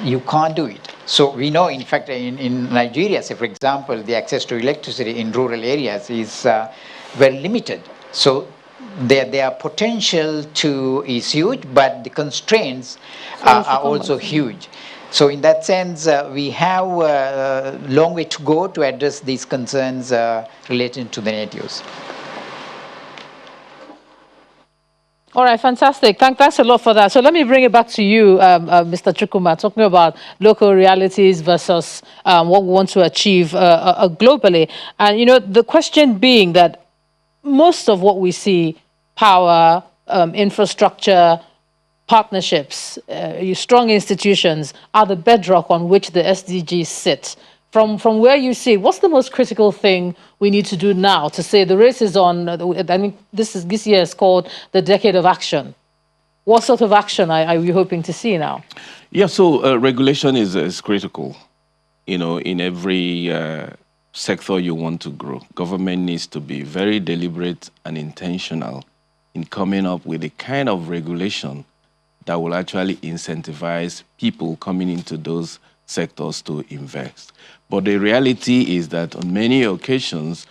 you can't do it. So we know, in fact, in Nigeria, say, for example, the access to electricity in rural areas is very limited. So their potential is huge, but the constraints are also huge. So in that sense, we have a long way to go to address these concerns related to the natives. All right, fantastic. Thanks a lot for that. So let me bring it back to you, Mr. Chukwuma, talking about local realities versus what we want to achieve globally. And, you know, the question being that most of what we see, power, infrastructure, partnerships, strong institutions, are the bedrock on which the SDGs sit. From where you see, what's the most critical thing we need to do now to say the race is on? I mean, this year is called the Decade of Action. What sort of action are we hoping to see now? Yeah, so regulation is critical. You know, in every sector you want to grow, government needs to be very deliberate and intentional in coming up with the kind of regulation that will actually incentivize people coming into those sectors to invest. But the reality is that on many occasions,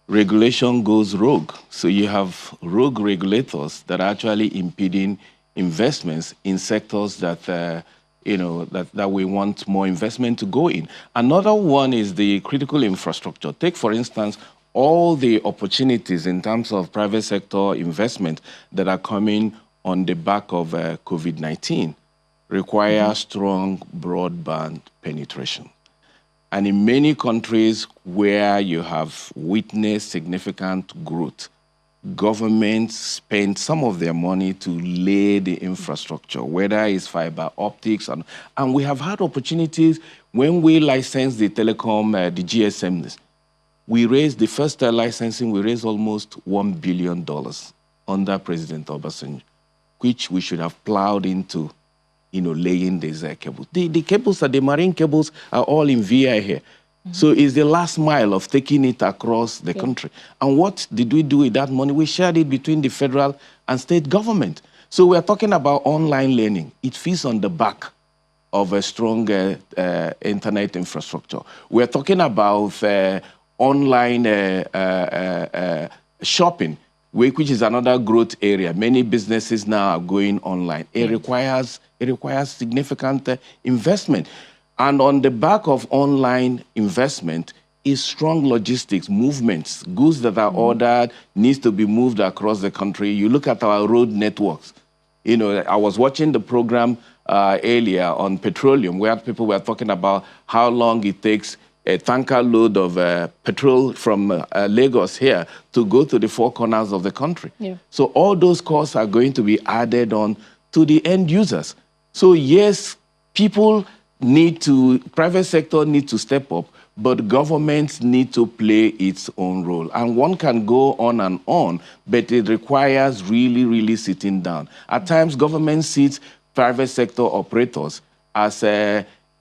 regulation goes rogue. So you have rogue regulators that are actually impeding investments in sectors that that we want more investment to go in. Another one is the critical infrastructure. Take, for instance, all the opportunities in terms of private sector investment that are coming on the back of COVID-19 require strong broadband penetration. And in many countries where you have witnessed significant growth, governments spend some of their money to lay the infrastructure, whether it's fiber optics. And we have had opportunities when we licensed the telecom, the GSMs. We raised the first licensing, we raised almost $1 billion under President Obasanjo, which we should have plowed into, laying these cables. The cables, the marine cables, are all in VI here. So it's the last mile of taking it across the country. And what did we do with that money? We shared it between the federal and state government. So we're talking about online learning. It feeds on the back of a strong internet infrastructure. We're talking about online shopping, which is another growth area. Many businesses now are going online. It requires significant investment. And on the back of online investment is strong logistics, movements, goods that are ordered needs to be moved across the country. You look at our road networks. I was watching the program earlier on petroleum, where people were talking about how long it takes a tanker load of petrol from Lagos here to go to the four corners of the country. Yeah. So all those costs are going to be added on to the end users. So yes, private sector need to step up, but governments need to play its own role. And one can go on, but it requires really, really sitting down. At times, government sees private sector operators as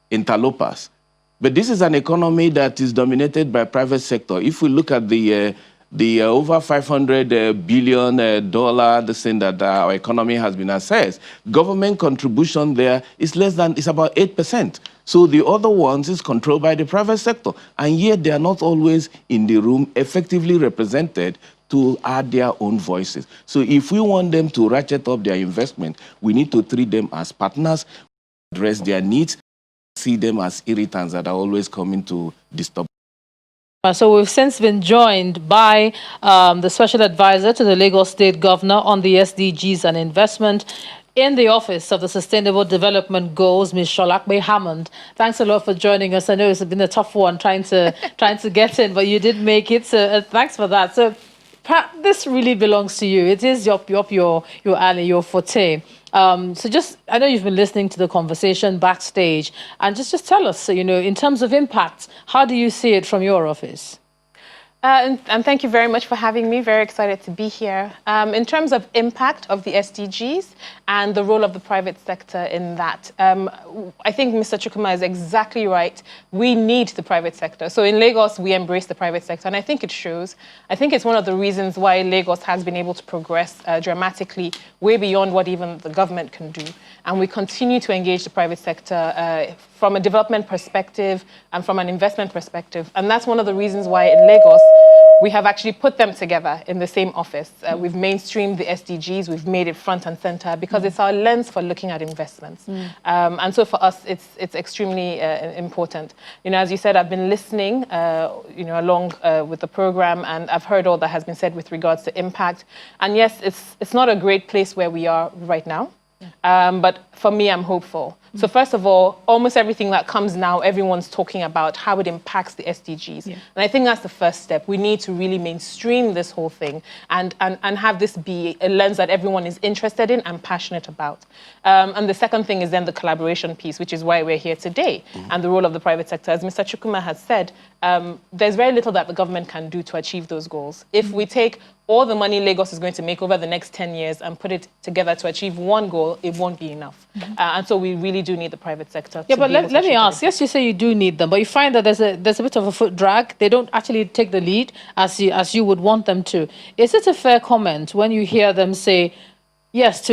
interlopers. But this is an economy that is dominated by private sector. If we look at the over $500 billion this thing that our economy has been assessed, government contribution there is it's about 8%. So the other ones is controlled by the private sector. And yet they are not always in the room effectively represented to add their own voices. So if we want them to ratchet up their investment, we need to treat them as partners, address their needs, see them as irritants that are always coming to disturb. So we've since been joined by the Special Advisor to the Lagos State Governor on the SDGs and investment in the Office of the Sustainable Development Goals, Ms. Sholakbe Hammond. Thanks a lot for joining us. I know it's been a tough one trying to get in, but you did make it. So thanks for that. So this really belongs to you. It is your alley, your forte. So I know you've been listening to the conversation backstage, and just tell us, in terms of impact, how do you see it from your office? And thank you very much for having me. Very excited to be here. In terms of impact of the SDGs and the role of the private sector in that, I think Mr. Chukwuma is exactly right. We need the private sector. So in Lagos, we embrace the private sector, and I think it shows. I think it's one of the reasons why Lagos has been able to progress dramatically, way beyond what even the government can do. And we continue to engage the private sector from a development perspective and from an investment perspective. And that's one of the reasons why in Lagos, we have actually put them together in the same office. We've mainstreamed the SDGs, we've made it front and center because it's our lens for looking at investments. And so for us, it's extremely important. As you said, I've been listening, along with the program, and I've heard all that has been said with regards to impact. And yes, it's not a great place where we are right now. But for me, I'm hopeful. So first of all, almost everything that comes now, everyone's talking about how it impacts the SDGs. And I think that's the first step. We need to really mainstream this whole thing and have this be a lens that everyone is interested in and passionate about. And the second thing is then the collaboration piece, which is why we're here today, and the role of the private sector. As Mr. Chukwuma has said, there's very little that the government can do to achieve those goals. If we take all the money Lagos is going to make over the next 10 years and put it together to achieve one goal, it won't be enough. And so we really do need the private sector. Yeah, but let me ask. Yes, you say you do need them, but you find that there's a bit of a foot drag. They don't actually take the lead as you would want them to. Is it a fair comment when you hear them say, yes,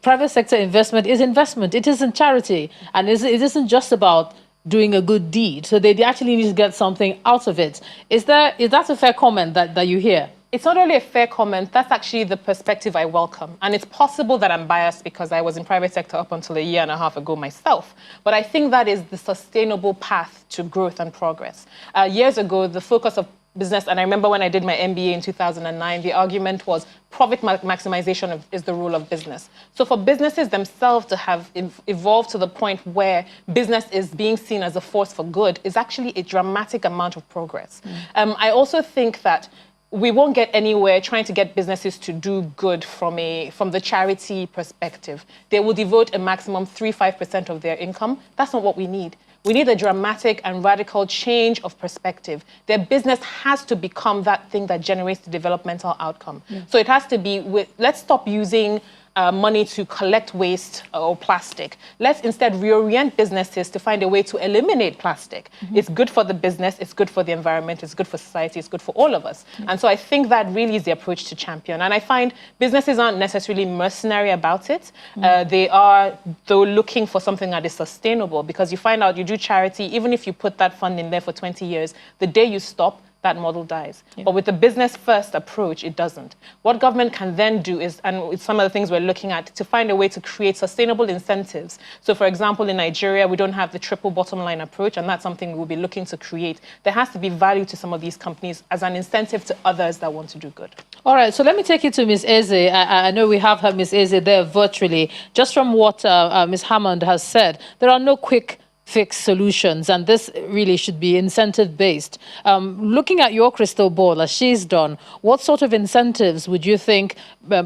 private sector investment is investment. It isn't charity, and it isn't just about doing a good deed. So they actually need to get something out of it. Is that a fair comment that you hear? It's not only a fair comment, that's actually the perspective I welcome. And it's possible that I'm biased because I was in private sector up until a year and a half ago myself. But I think that is the sustainable path to growth and progress. Years ago, the focus of business, and I remember when I did my MBA in 2009, the argument was profit maximization is the role of business. So for businesses themselves to have evolved to the point where business is being seen as a force for good is actually a dramatic amount of progress. I also think that we won't get anywhere trying to get businesses to do good from the charity perspective. They will devote a maximum 3-5% of their income. That's not what we need. We need a dramatic and radical change of perspective. Their business has to become that thing that generates the developmental outcome. So it has to be let's stop using money to collect waste or plastic. Let's instead reorient businesses to find a way to eliminate plastic. It's good for the business, it's good for the environment, it's good for society, it's good for all of us. And so I think that really is the approach to champion. And I find businesses aren't necessarily mercenary about it. They are, though, looking for something that is sustainable, because you find out you do charity, even if you put that fund in there for 20 years, the day you stop, that model dies. But with the business-first approach, it doesn't. What government can then do is, and it's some of the things we're looking at, to find a way to create sustainable incentives. So for example, in Nigeria, we don't have the triple bottom line approach, and that's something we'll be looking to create. There has to be value to some of these companies as an incentive to others that want to do good. All right, so let me take you to Ms. Eze. I know we have her, Ms. Eze, there virtually. Just from what Ms. Hammond has said, there are no quick fix solutions, and this really should be incentive-based. Looking at your crystal ball, as she's done, what sort of incentives would you think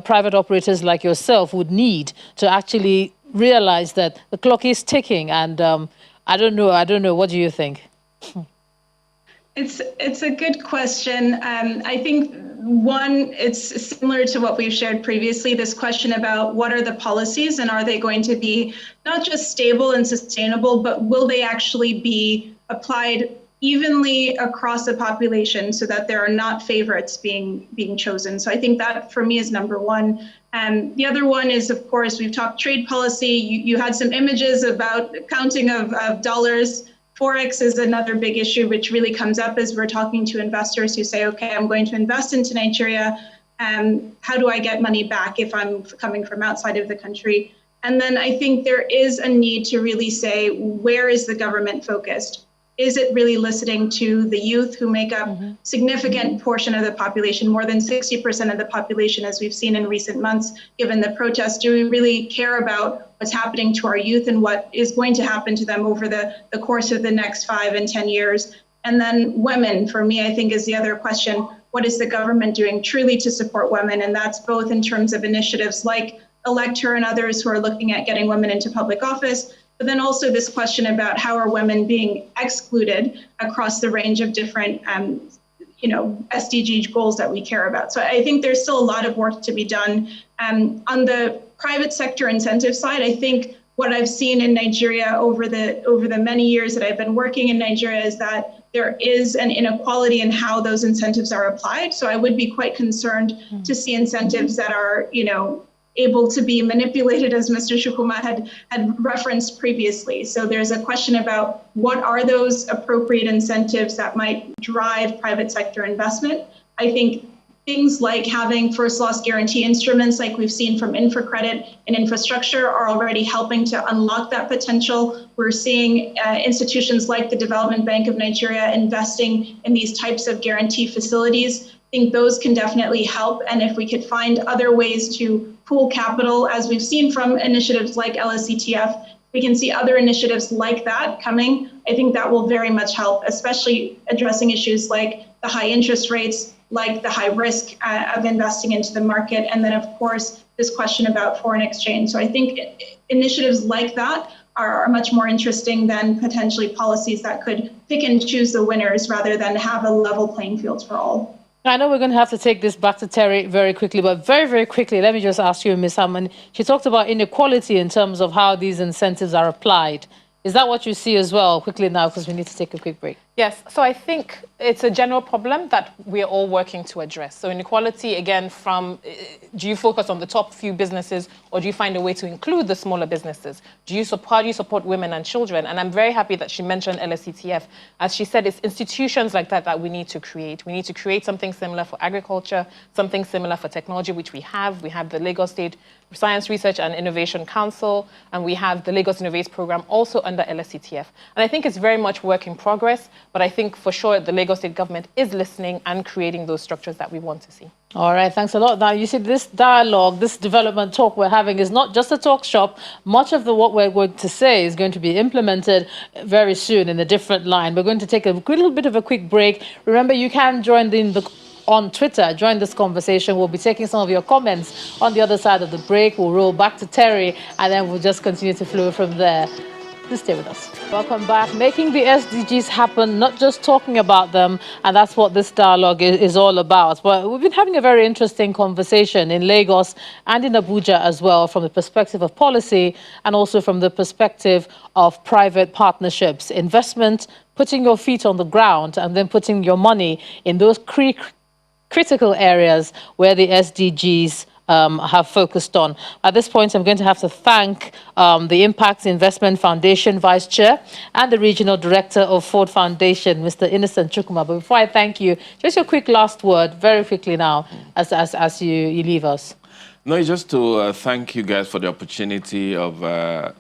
private operators like yourself would need to actually realize that the clock is ticking? And I don't know. What do you think? It's a good question. I think, one, it's similar to what we've shared previously, this question about what are the policies and are they going to be not just stable and sustainable, but will they actually be applied evenly across the population so that there are not favorites being chosen. So I think that for me is number one. The other one is, of course, we've talked trade policy. You had some images about counting of dollars. Forex is another big issue, which really comes up as we're talking to investors who say, okay, I'm going to invest into Nigeria. How do I get money back if I'm coming from outside of the country? And then I think there is a need to really say, where is the government focused? Is it really listening to the youth who make up significant portion of the population, more than 60% of the population, as we've seen in recent months, given the protests? Do we really care about what's happening to our youth and what is going to happen to them over the course of the next 5 and 10 years? And then women, for me, I think is the other question. What is the government doing truly to support women? And that's both in terms of initiatives like Elect Her and others who are looking at getting women into public office, but then also this question about how are women being excluded across the range of different SDG goals that we care about. So I think there's still a lot of work to be done. On the private sector incentive side, I think what I've seen in Nigeria over the many years that I've been working in Nigeria is that there is an inequality in how those incentives are applied. So I would be quite concerned to see incentives that are, able to be manipulated, as Mr. Chukwuma had referenced previously. So there's a question about what are those appropriate incentives that might drive private sector investment, I think things like having first loss guarantee instruments like we've seen from InfraCredit and infrastructure are already helping to unlock that potential. We're seeing institutions like the Development Bank of Nigeria investing in these types of guarantee facilities. I think those can definitely help. And if we could find other ways to pool capital, as we've seen from initiatives like LSETF, we can see other initiatives like that coming. I think that will very much help, especially addressing issues like the high interest rates, like the high risk of investing into the market, and then of course this question about foreign exchange. So I think initiatives like that are much more interesting than potentially policies that could pick and choose the winners rather than have a level playing field for all. I know we're going to have to take this back to Terry very quickly, but very, very quickly, let me just ask you, Ms. Hammond. She talked about inequality in terms of how these incentives are applied. Is that what you see as well? Quickly now, because we need to take a quick break. Yes, so I think it's a general problem that we're all working to address. So inequality, again, from do you focus on the top few businesses or do you find a way to include the smaller businesses? How do you support women and children? And I'm very happy that she mentioned LSETF. As she said, it's institutions like that that we need to create. We need to create something similar for agriculture, something similar for technology, which we have. We have the Lagos State Science Research and Innovation Council, and we have the Lagos Innovates program also under LSETF. And I think it's very much work in progress, but I think for sure the Lagos State government is listening and creating those structures that we want to see. All right, thanks a lot. Now, you see, this dialogue, this development talk we're having is not just a talk shop. Much of what we're going to say is going to be implemented very soon in a different line. We're going to take a little bit of a quick break. Remember, you can join on Twitter, join this conversation. We'll be taking some of your comments on the other side of the break. We'll roll back to Terry, and then we'll just continue to flow from there. Please stay with us. Welcome back. Making the SDGs happen, not just talking about them, and that's what this dialogue is all about. But we've been having a very interesting conversation in Lagos and in Abuja as well, from the perspective of policy and also from the perspective of private partnerships, investment, putting your feet on the ground, and then putting your money in those critical areas where the SDGs have focused on. At this point, I'm going to have to thank the Impact Investment Foundation Vice Chair and the Regional Director of Ford Foundation, Mr. Innocent Chukwuma. But before I thank you, just your quick last word, very quickly now, as you leave us. No, it's just to thank you guys for the opportunity of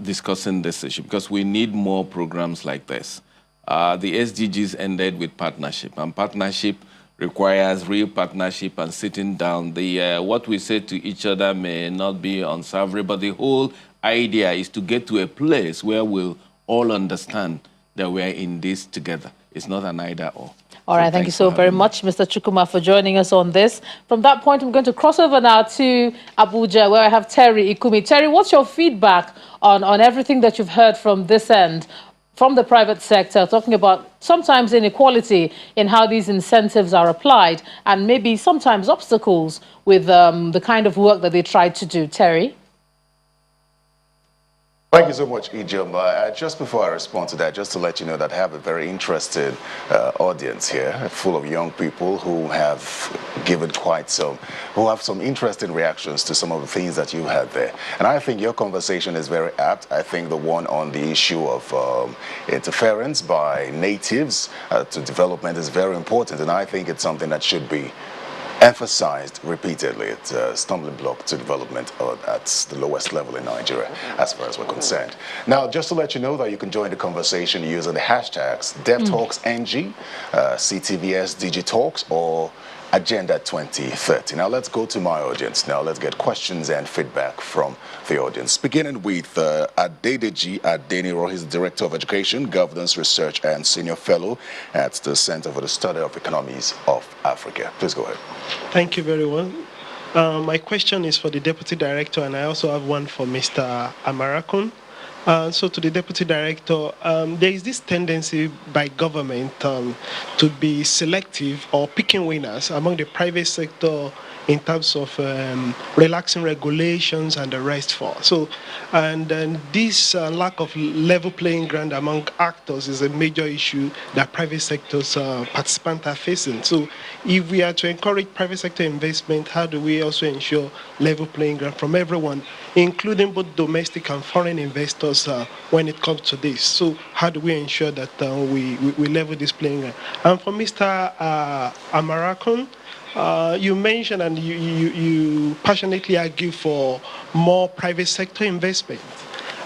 discussing this issue, because we need more programs like this. The SDGs ended with partnership, and partnership requires real partnership and sitting down. What we say to each other may not be unsavory, but the whole idea is to get to a place where we'll all understand that we're in this together. It's not an either or. All right, thank you so very much, Mr. Chukwuma, for joining us on this. From that point, I'm going to cross over now to Abuja, where I have Terry Ikumi. Terry, what's your feedback on everything that you've heard from this end, from the private sector, talking about sometimes inequality in how these incentives are applied and maybe sometimes obstacles with the kind of work that they try to do? Terry? Thank you so much, Ijoma. Just before I respond to that, just to let you know that I have a very interested audience here, full of young people who have given who have some interesting reactions to some of the things that you had there. And I think your conversation is very apt. I think the one on the issue of interference by natives to development is very important, and I think it's something that should be emphasized repeatedly. It's a stumbling block to development at the lowest level in Nigeria, as far as we're concerned. Now, just to let you know that you can join the conversation using the hashtags DevTalksNG, CTVS DigiTalks, or Agenda 2030. Now, let's go to my audience. Now, let's get questions and feedback from the audience. Beginning with Adedeji Adeniro, he's the Director of Education, Governance Research, and Senior Fellow at the Center for the Study of Economies of Africa. Please go ahead. Thank you very much. My question is for the Deputy Director, and I also have one for Mr. Amarakun. So to the Deputy Director, there is this tendency by government to be selective or picking winners among the private sector in terms of relaxing regulations and the rest for. So, and this lack of level playing ground among actors is a major issue that private sectors participants are facing. So if we are to encourage private sector investment, how do we also ensure level playing ground from everyone including both domestic and foreign investors when it comes to this. So how do we ensure that we level this playing ground? And for Mr. Amarakun, you mentioned and you passionately argue for more private sector investment,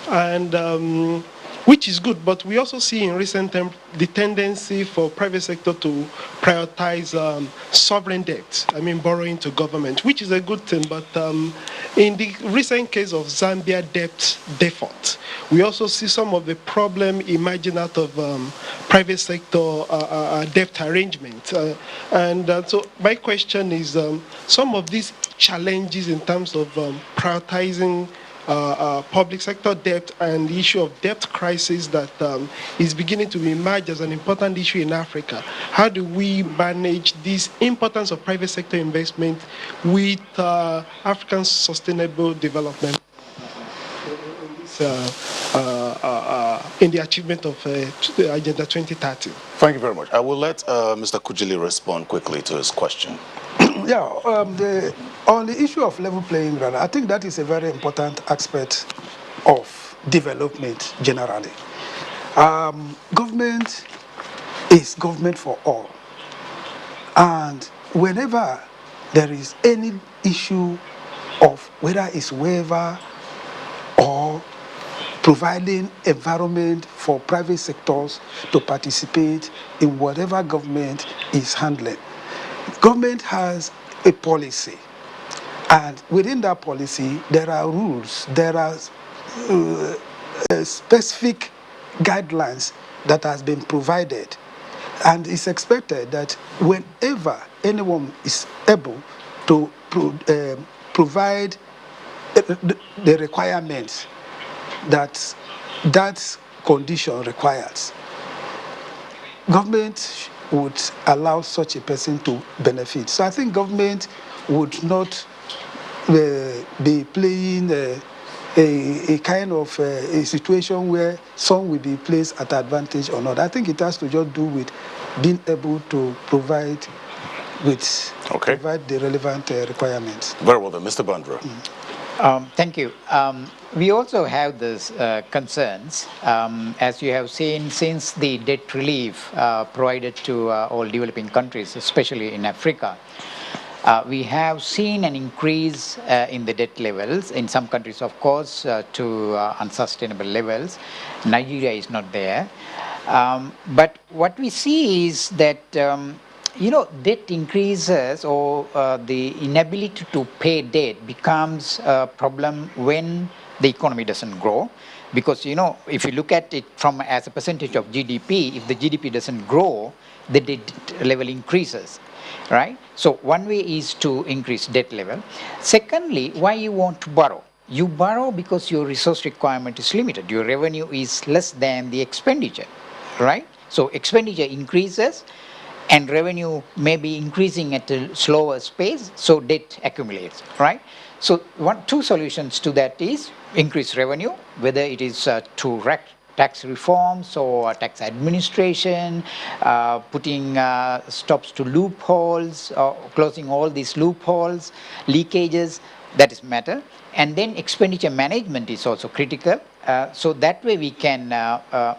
and which is good, but we also see in recent times the tendency for private sector to prioritize sovereign debt, I mean borrowing to government, which is a good thing, but in the recent case of Zambia debt default, we also see some of the problem emerging out of private sector debt arrangement. So my question is, some of these challenges in terms of prioritizing public sector debt and the issue of debt crisis that is beginning to emerge as an important issue in Africa. How do we manage this importance of private sector investment with African sustainable development in the achievement of Agenda 2030? Thank you very much. I will let Mr. Kujili respond quickly to his question. Yeah, on the issue of level playing ground, I think that is a very important aspect of development generally. Government is government for all. And whenever there is any issue of whether it's waiver or providing environment for private sectors to participate in whatever government is handling, government has a policy, and within that policy there are rules, there are specific guidelines that has been provided, and it's expected that whenever anyone is able to provide the requirements that that condition requires, government would allow such a person to benefit. So I think government would not be playing a kind of a situation where some will be placed at advantage or not. I think it has to just do with being able to provide the relevant requirements. Very well then, Mr. Bandra. Thank you. We also have these concerns, as you have seen, since the debt relief provided to all developing countries, especially in Africa. We have seen an increase in the debt levels in some countries, of course, to unsustainable levels. Nigeria is not there. But what we see is that debt increases, or the inability to pay debt becomes a problem when the economy doesn't grow. Because, if you look at it from as a percentage of GDP, if the GDP doesn't grow, the debt level increases, right? So one way is to increase debt level. Secondly, why you want to borrow? You borrow because your resource requirement is limited. Your revenue is less than the expenditure, right? So expenditure increases, and revenue may be increasing at a slower pace, so debt accumulates, right? So two solutions to that is increase revenue, whether it is through tax reforms or tax administration, putting stops to loopholes, or closing all these loopholes, leakages, that is matter. And then expenditure management is also critical. So that way we can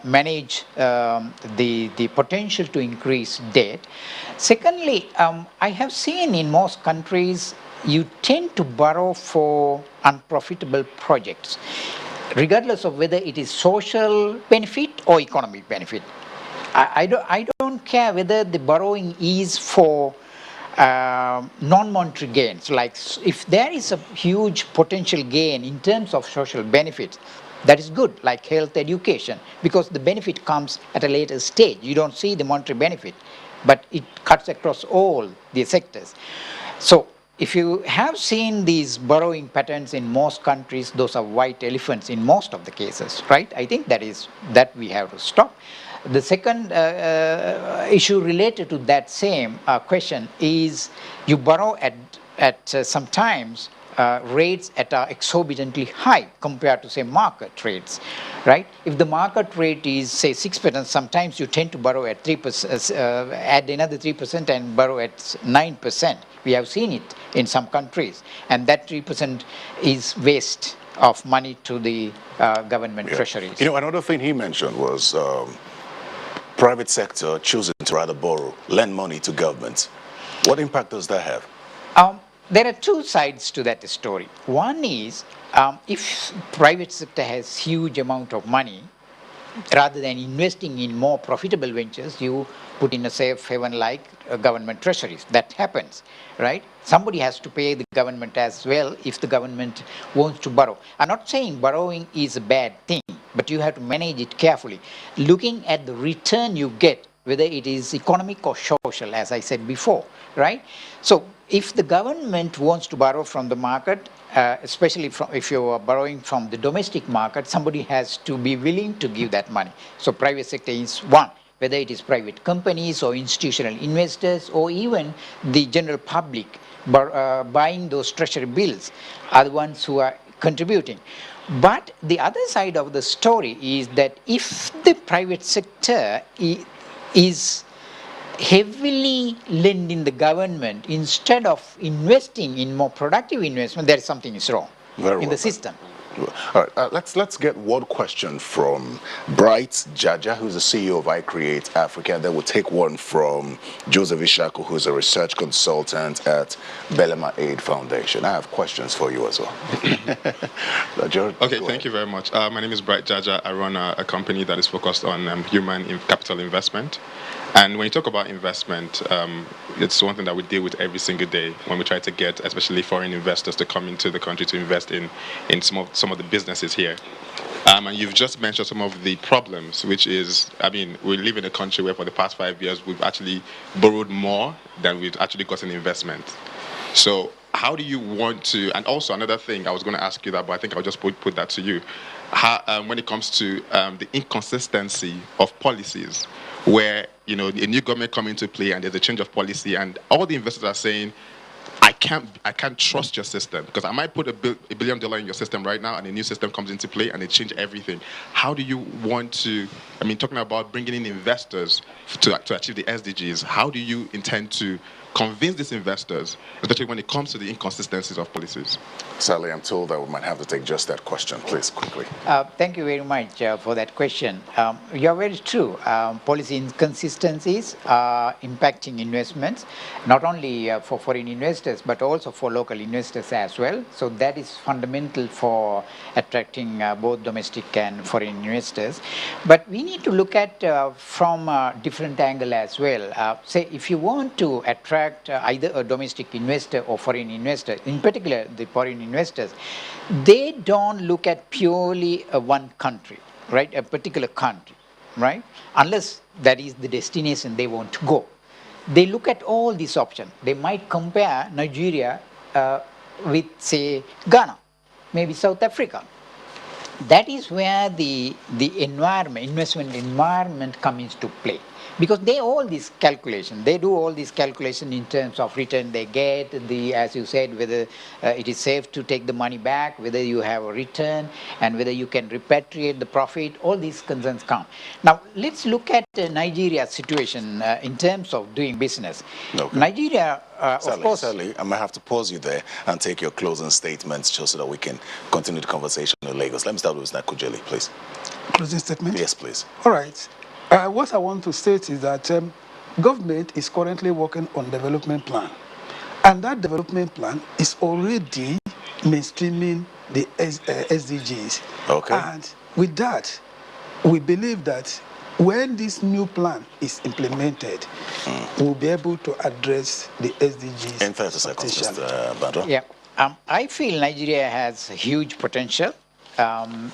manage the potential to increase debt. Secondly, I have seen in most countries, you tend to borrow for unprofitable projects, regardless of whether it is social benefit or economic benefit. I don't care whether the borrowing is for non-monetary gains. Like if there is a huge potential gain in terms of social benefits, that is good, like health, education, because the benefit comes at a later stage. You don't see the monetary benefit, but it cuts across all the sectors. So if you have seen these borrowing patterns in most countries, those are white elephants in most of the cases, right? I think that we have to stop. The second issue related to that same question is you borrow at sometimes rates that are exorbitantly high compared to, say, market rates, right? If the market rate is, say, 6%, sometimes you tend to borrow at 3%, add another 3% and borrow at 9%. We have seen it in some countries, and that 3% is waste, of money to the government treasuries. You know, another thing he mentioned was private sector choosing to rather lend money to government. What impact does that have? There are two sides to that story. One is if private sector has huge amount of money, rather than investing in more profitable ventures, you put in a safe haven like government treasuries. That happens, right? Somebody has to pay the government as well if the government wants to borrow. I'm not saying borrowing is a bad thing, but you have to manage it carefully. Looking at the return you get, whether it is economic or social, as I said before, right? So if the government wants to borrow from the market, especially if you are borrowing from the domestic market, somebody has to be willing to give that money. So private sector is one, whether it is private companies or institutional investors or even the general public buying those treasury bills are the ones who are contributing. But the other side of the story is that if the private sector is heavily lending the government instead of investing in more productive investment, there is something is wrong in the system. All right, let's get one question from Bright Jaja, who's the CEO of iCreate Africa. Then we'll take one from Joseph Ishaku, who's a research consultant at Belema Aid Foundation. I have questions for you as well. Okay, thank you very much. My name is Bright Jaja. I run a company that is focused on human capital investment. And when you talk about investment, it's one thing that we deal with every single day when we try to get, especially foreign investors, to come into the country to invest in some of the businesses here. And you've just mentioned some of the problems, which is, I mean, we live in a country where for the past 5 years, we've actually borrowed more than we've actually gotten investment. So how do you want to, and also another thing, I was going to ask you that, but I think I'll just put that to you. How, when it comes to the inconsistency of policies, where, you know, a new government come into play and there's a change of policy and all the investors are saying, I can't trust your system because I might put $1 billion in your system right now and a new system comes into play and it change everything. How do you want to, I mean, talking about bringing in investors to achieve the SDGs, how do you intend to convince these investors, especially when it comes to the inconsistencies of policies? Sadly, I'm told that we might have to take just that question. Please, quickly. Thank you very much for that question. You're very true. Policy inconsistencies are impacting investments, not only for foreign investors, but also for local investors as well. So that is fundamental for attracting both domestic and foreign investors. But we need to look at from a different angle as well. Say, if you want to attract either a domestic investor or foreign investor, in particular the foreign investors, they don't look at purely one country, right? A particular country, right? Unless that is the destination they want to go. They look at all these options. They might compare Nigeria with, say, Ghana, maybe South Africa. That is where the environment, investment environment comes into play. Because they all these calculations, they do all these calculations in terms of return they get, as you said, whether it is safe to take the money back, whether you have a return, and whether you can repatriate the profit, all these concerns come. Now, let's look at Nigeria's situation in terms of doing business. Okay. Nigeria, of course... Sally, I might have to pause you there and take your closing statements just so that we can continue the conversation in Lagos. Let me start with Mr. Kujeli, please. Closing statement? Yes, please. All right. What I want to state is that government is currently working on development plan. And that development plan is already mainstreaming the SDGs. Okay. And with that, we believe that when this new plan is implemented, we'll be able to address the SDGs. In 30 seconds, Mr. Badra. Yeah. I feel Nigeria has huge potential.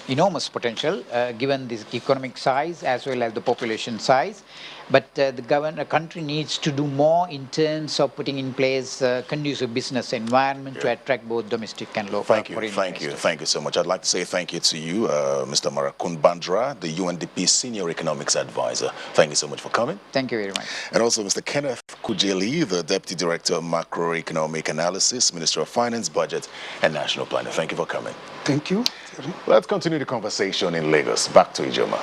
Enormous potential given this economic size as well as the population size. But the country needs to do more in terms of putting in place a conducive business environment to attract both domestic and local foreign investors. Thank you so much. I'd like to say thank you to you, Mr. Marakun Bandra, the UNDP Senior Economics Advisor. Thank you so much for coming. Thank you very much. And also Mr. Kenneth Kujeli, the Deputy Director of Macroeconomic Analysis, Minister of Finance, Budget and National Planning. Thank you for coming. Thank you. Let's continue the conversation in Lagos. Back to Ijoma.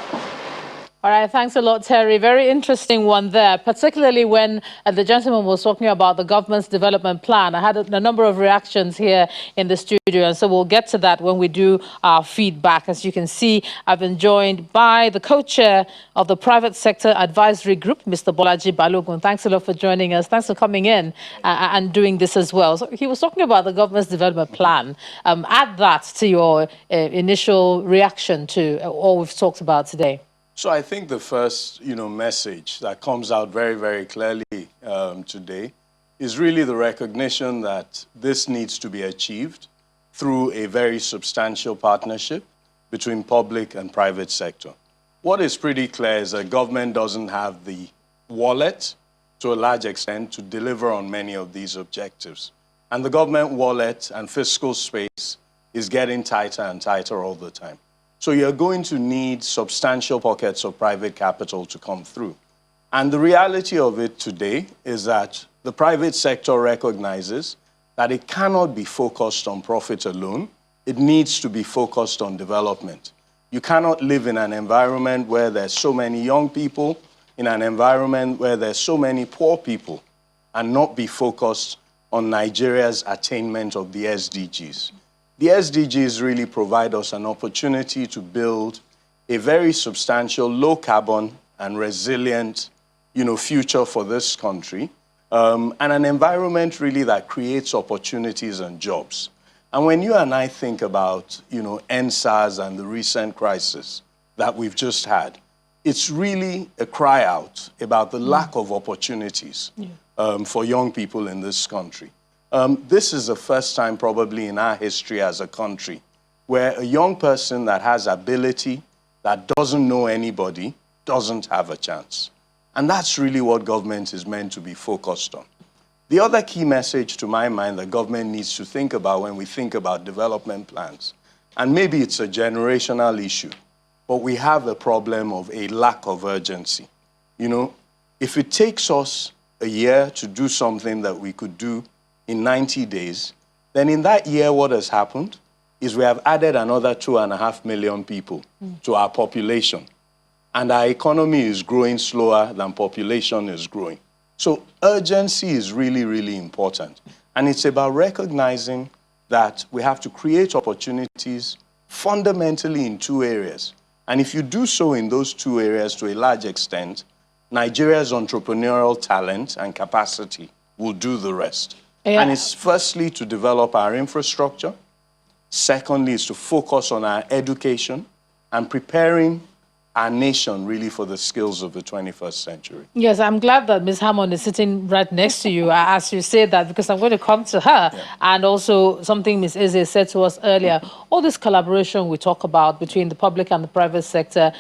All right, thanks a lot, Terry. Very interesting one there, particularly when the gentleman was talking about the government's development plan. I had a number of reactions here in the studio, and so we'll get to that when we do our feedback. As you can see, I've been joined by the co-chair of the Private Sector Advisory Group, Mr. Bolaji Balogun. Thanks a lot for joining us. Thanks for coming in and doing this as well. So he was talking about the government's development plan. Add that to your initial reaction to all we've talked about today. So I think the first, message that comes out very, very clearly today is really the recognition that this needs to be achieved through a very substantial partnership between public and private sector. What is pretty clear is that government doesn't have the wallet to a large extent to deliver on many of these objectives. And the government wallet and fiscal space is getting tighter and tighter all the time. So you're going to need substantial pockets of private capital to come through. And the reality of it today is that the private sector recognizes that it cannot be focused on profit alone. It needs to be focused on development. You cannot live in an environment where there's so many young people, in an environment where there's so many poor people, and not be focused on Nigeria's attainment of the SDGs. The SDGs really provide us an opportunity to build a very substantial, low-carbon and resilient, future for this country, and an environment really that creates opportunities and jobs. And when you and I think about, NSAS and the recent crisis that we've just had, it's really a cry out about the lack of opportunities for young people in this country. This is the first time probably in our history as a country where a young person that has ability, that doesn't know anybody, doesn't have a chance. And that's really what government is meant to be focused on. The other key message to my mind that government needs to think about when we think about development plans, and maybe it's a generational issue, but we have a problem of a lack of urgency. If it takes us a year to do something that we could do in 90 days, then in that year what has happened is we have added another 2.5 million people to our population. And our economy is growing slower than population is growing. So urgency is really, really important. And it's about recognizing that we have to create opportunities fundamentally in two areas. And if you do so in those two areas to a large extent, Nigeria's entrepreneurial talent and capacity will do the rest. Yeah. And it's firstly to develop our infrastructure. Secondly is to focus on our education and preparing our nation really for the skills of the 21st century. Yes, I'm glad that Ms. Hammond is sitting right next to you as you say that, because I'm going to come to her. Yeah. And also something Ms. Eze said to us earlier, all this collaboration we talk about between the public and the private sector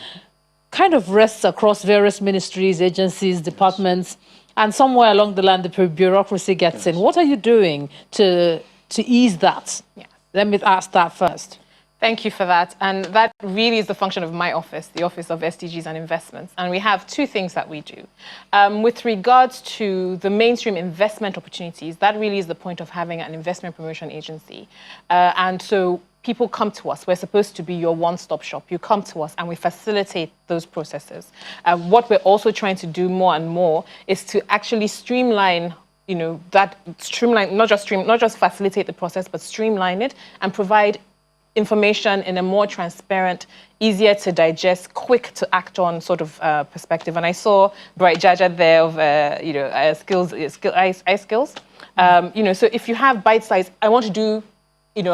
kind of rests across various ministries, agencies, departments, and somewhere along the line the bureaucracy gets in. What are you doing to ease that? Yeah. Let me ask that first. Thank you for that. And that really is the function of my office, the Office of SDGs and Investments. And we have two things that we do. With regards to the mainstream investment opportunities, that really is the point of having an investment promotion agency. And so people come to us. We're supposed to be your one-stop shop. You come to us and we facilitate those processes. What we're also trying to do more and more is to actually streamline not just facilitate the process, but streamline it and provide information in a more transparent, easier to digest, quick to act on sort of perspective. And I saw Bright Jaja there of iSkills. So if you have bite size, I want to do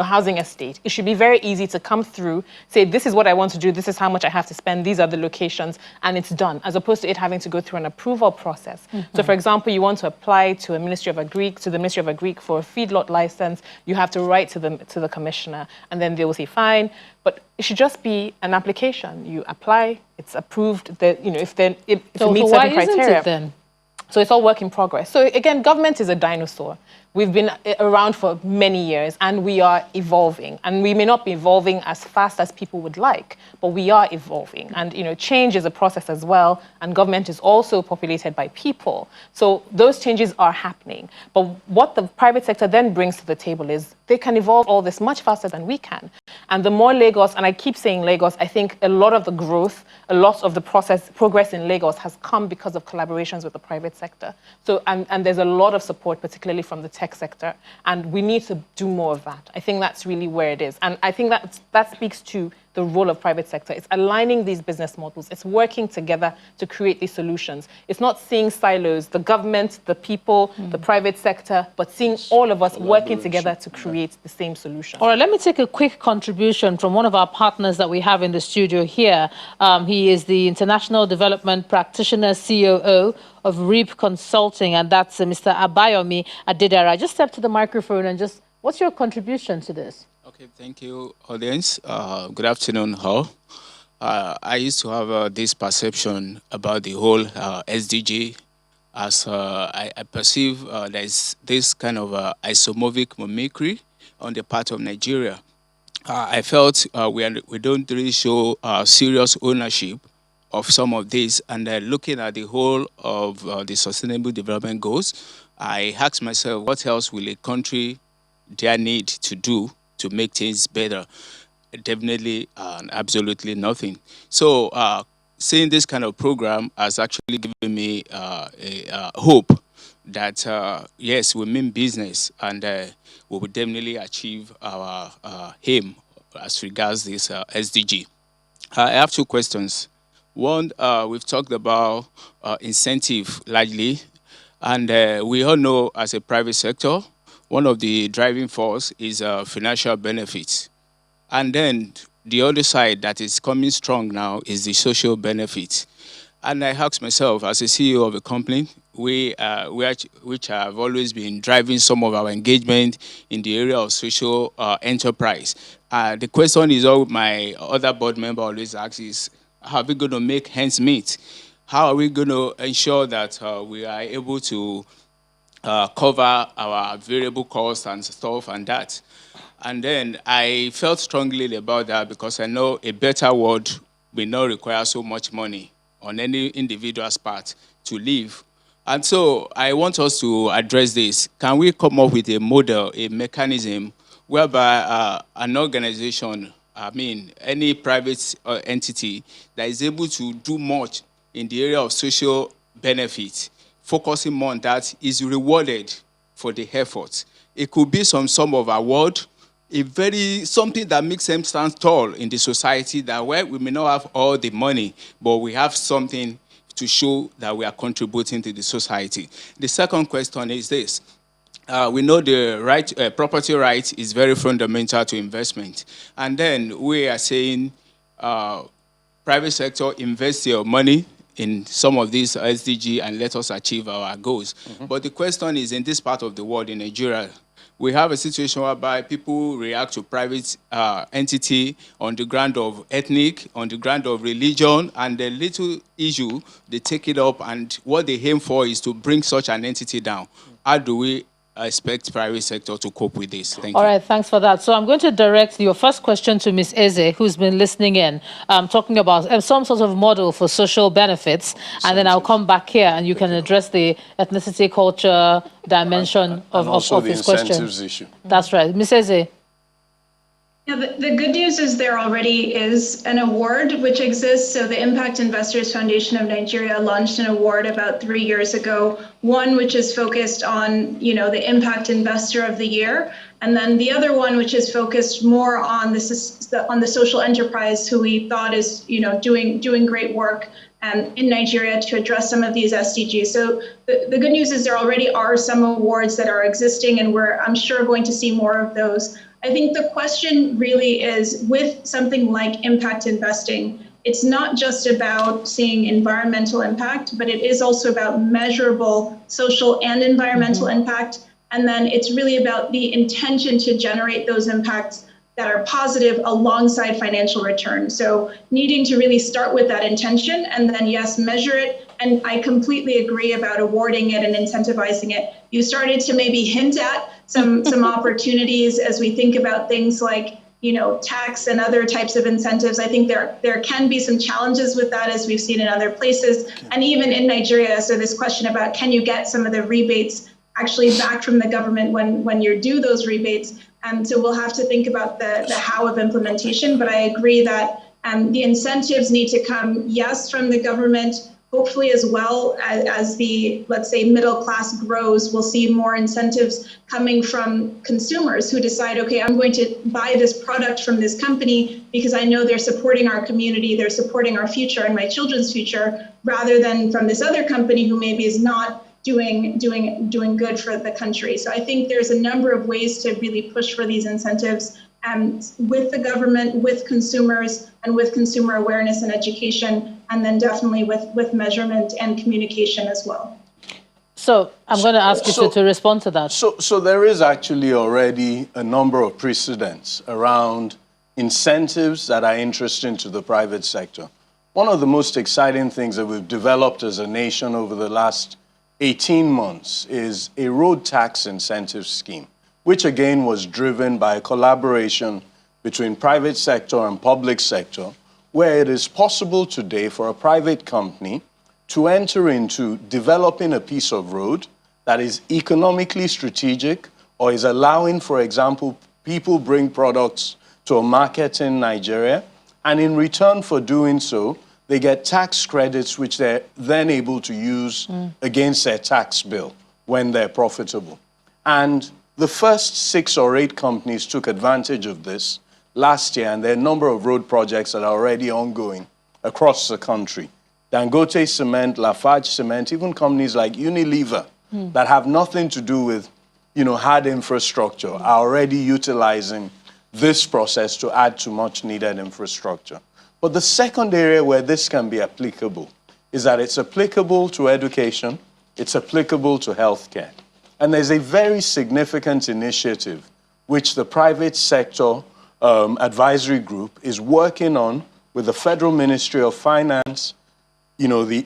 housing estate, it should be very easy to come through, say, this is what I want to do, this is how much I have to spend, these are the locations, and it's done, as opposed to it having to go through an approval process. So for example, you want to apply to the Ministry of Agri for a feedlot license, you have to write to the commissioner, and then they will say, fine, but it should just be an application. You apply, it's approved, if it meets certain criteria. Isn't it then? So it's all work in progress. So again, government is a dinosaur. We've been around for many years, and we are evolving. And we may not be evolving as fast as people would like, but we are evolving. And change is a process as well, and government is also populated by people. So those changes are happening. But what the private sector then brings to the table is they can evolve all this much faster than we can. And the more Lagos, and I keep saying Lagos, I think a lot of the growth, a lot of the progress in Lagos has come because of collaborations with the private sector. So, and there's a lot of support, particularly from the tech sector, and we need to do more of that. I think that's really where it is. And I think that speaks to the role of private sector. It's aligning these business models. It's working together to create these solutions. It's not seeing silos, the government, the people, the private sector, but seeing all of us working together to create the same solution. All right, let me take a quick contribution from one of our partners that we have in the studio here. He is the International Development Practitioner, COO of REAP Consulting, and that's Mr. Abayomi Adedara. Just step to the microphone and what's your contribution to this? Okay, thank you, audience. Good afternoon, all. I used to have this perception about the whole SDG as I perceive there's this kind of isomorphic mimicry on the part of Nigeria. I felt we don't really show serious ownership of some of this, and looking at the whole of the Sustainable Development Goals, I asked myself, what else will a country dare need to do to make things better? Definitely absolutely nothing. So seeing this kind of program has actually given me a hope that yes, we mean business, and we will definitely achieve our aim as regards this SDG. I have two questions. One, we've talked about incentive largely, and we all know as a private sector, one of the driving force is financial benefits. And then the other side that is coming strong now is the social benefits. And I asked myself, as a CEO of a company, which have always been driving some of our engagement in the area of social enterprise. The question is, all my other board member always asks is, how are we going to make ends meet? How are we going to ensure that we are able to cover our variable costs and stuff and that? And then I felt strongly about that because I know a better world will not require so much money on any individual's part to live. And so I want us to address this. Can we come up with a model, a mechanism, whereby an organization, any private entity that is able to do much in the area of social benefit, focusing more on that, is rewarded for the effort? It could be some sum of award, something that makes them stand tall in the society, that where we may not have all the money, but we have something to show that we are contributing to the society. The second question is this. We know the property right is very fundamental to investment. And then we are saying private sector invest your money in some of these SDG and let us achieve our goals. But the question is, in this part of the world, in Nigeria, we have a situation whereby people react to private entity on the ground of ethnic, on the ground of religion, and the little issue, they take it up, and what they aim for is to bring such an entity down. How do we expect private sector to cope with this? Thank you. All right, thanks for that. So I'm going to direct your first question to Ms. Eze, who's been listening in, talking about some sort of model for social benefits, and then I'll come back here and you can address the ethnicity, culture dimension of this question. Issue. That's right. Ms. Eze. Yeah, the good news is there already is an award which exists. So the Impact Investors Foundation of Nigeria launched an award about 3 years ago, one which is focused on, the Impact Investor of the Year, and then the other one which is focused more on the social enterprise who we thought is, doing great work in Nigeria to address some of these SDGs. So the good news is there already are some awards that are existing, and I'm sure going to see more of those. I think the question really is, with something like impact investing, it's not just about seeing environmental impact, but it is also about measurable social and environmental impact. And then it's really about the intention to generate those impacts that are positive alongside financial return. So needing to really start with that intention and then, yes, measure it. And I completely agree about awarding it and incentivizing it. You started to maybe hint at some opportunities as we think about things like, you know, tax and other types of incentives. I think there can be some challenges with that, as we've seen in other places, and even in Nigeria. So this question about, can you get some of the rebates actually back from the government when you're due those rebates? And so we'll have to think about the how of implementation. But I agree that the incentives need to come, yes, from the government. Hopefully, as well as the, let's say, middle class grows, we'll see more incentives coming from consumers who decide, okay, I'm going to buy this product from this company because I know they're supporting our community, they're supporting our future and my children's future, rather than from this other company who maybe is not doing good for the country. So I think there's a number of ways to really push for these incentives, with the government, with consumers, and with consumer awareness and education, and then definitely with measurement and communication as well. So I'm going to ask you to respond to that. So there is actually already a number of precedents around incentives that are interesting to the private sector. One of the most exciting things that we've developed as a nation over the last 18 months is a road tax incentive scheme, which again was driven by a collaboration between private sector and public sector, where it is possible today for a private company to enter into developing a piece of road that is economically strategic or is allowing, for example, people bring products to a market in Nigeria, and in return for doing so, they get tax credits which they're then able to use against their tax bill when they're profitable. And the first 6 or 8 companies took advantage of this last year, and there are a number of road projects that are already ongoing across the country. Dangote Cement, Lafarge Cement, even companies like Unilever that have nothing to do with, you know, hard infrastructure are already utilizing this process to add to much needed infrastructure. But the second area where this can be applicable is that it's applicable to education, it's applicable to healthcare. And there's a very significant initiative which the private sector advisory group is working on with the Federal Ministry of Finance, you know, the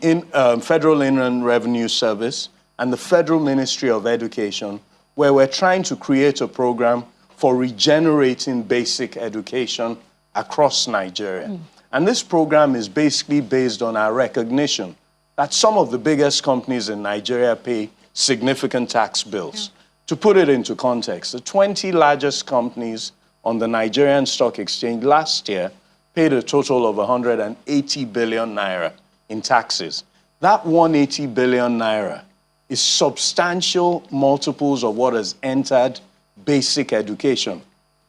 Federal Inland Revenue Service, and the Federal Ministry of Education, where we're trying to create a program for regenerating basic education across Nigeria. And this program is basically based on our recognition that some of the biggest companies in Nigeria pay significant tax bills. To put it into context, the 20 largest companies on the Nigerian Stock Exchange last year paid a total of 180 billion naira in taxes. That 180 billion naira is substantial multiples of what has entered basic education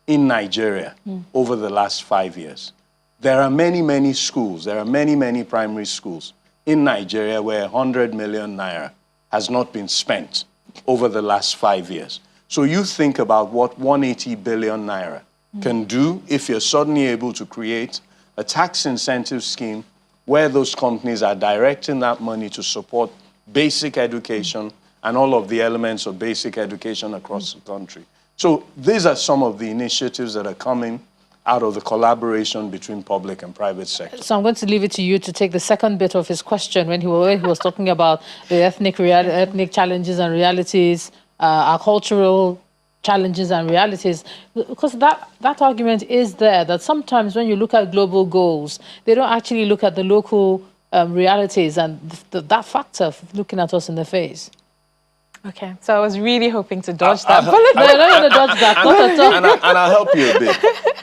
in Nigeria over the last 5 years. There are many, many schools, there are many, many primary schools in Nigeria where 100 million naira has not been spent over the last 5 years. So you think about what 180 billion naira can do if you're suddenly able to create a tax incentive scheme where those companies are directing that money to support basic education and all of the elements of basic education across the country. So these are some of the initiatives that are coming out of the collaboration between public and private sector. So I'm going to leave it to you to take the second bit of his question when he was talking about the ethnic challenges and realities, our cultural challenges and realities, because that argument is there, that sometimes when you look at global goals, they don't actually look at the local realities and that factor of looking at us in the face. Okay, so I was really hoping to dodge that bullet. No, you're not going to dodge that. And I'll help you a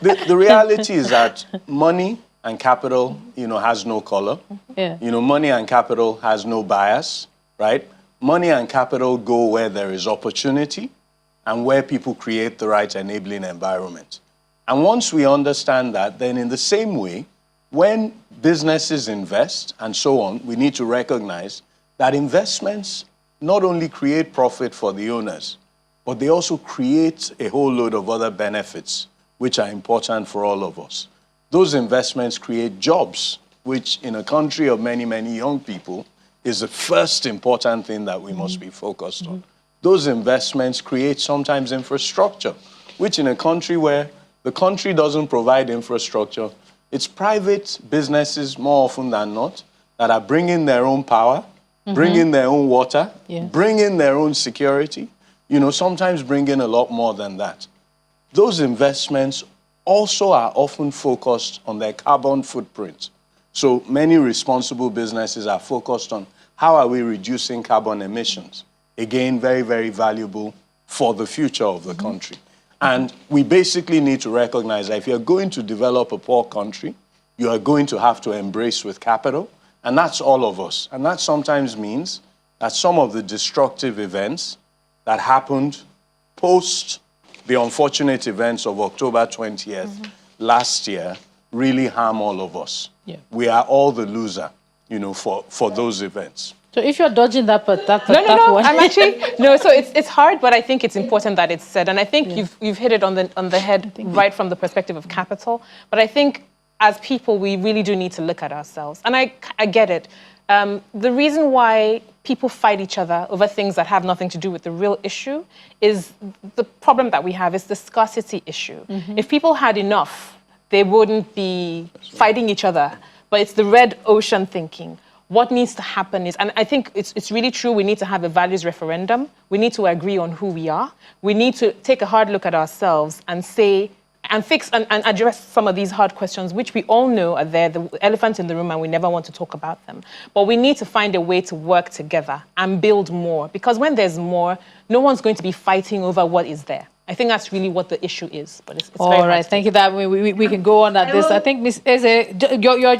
bit. The reality is that money and capital, you know, has no color. Yeah. You know, money and capital has no bias, right? Money and capital go where there is opportunity and where people create the right enabling environment. And once we understand that, then in the same way, when businesses invest and so on, we need to recognize that investments not only create profit for the owners, but they also create a whole load of other benefits, which are important for all of us. Those investments create jobs, which in a country of many, many young people is the first important thing that we must be focused on. Those investments create sometimes infrastructure, which in a country where The country doesn't provide infrastructure. It's private businesses, more often than not, that are bringing their own power, bringing their own water, bringing their own security, you know, sometimes bringing a lot more than that. Those investments also are often focused on their carbon footprint. So many responsible businesses are focused on how are we reducing carbon emissions. Again, very, very valuable for the future of the country. And we basically need to recognize that if you're going to develop a poor country, you are going to have to embrace with capital, and that's all of us. And that sometimes means that some of the destructive events that happened post the unfortunate events of October 20th last year really harm all of us. Yeah. We are all the loser, you know, for those events. So if you're dodging that one. No, I'm actually, no, so it's hard, but I think it's important that it's said. And I think you've hit it on the head right from the perspective of capital. But I think as people, we really do need to look at ourselves. And I get it. The reason why people fight each other over things that have nothing to do with the real issue is the problem that we have is the scarcity issue. If people had enough, they wouldn't be fighting each other. But it's the red ocean thinking. What needs to happen is, and I think it's really true, we need to have a values referendum. We need to agree on who we are. We need to take a hard look at ourselves and say, and fix and address some of these hard questions, which we all know are there, the elephant in the room, and we never want to talk about them. But we need to find a way to work together and build more. Because when there's more, no one's going to be fighting over what is there. I think that's really what the issue is. But it's very all right, thank you. That we can go on at this. I think Ms. Eze, your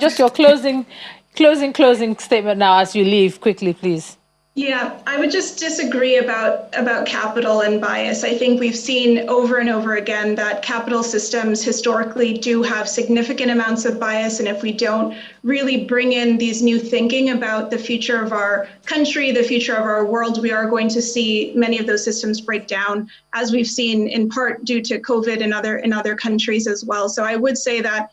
closing statement now as you leave quickly, please. Yeah, I would just disagree about capital and bias. I think we've seen over and over again that capital systems historically do have significant amounts of bias. And if we don't really bring in these new thinking about the future of our country, the future of our world, we are going to see many of those systems break down, as we've seen in part due to COVID and in other countries as well. So I would say that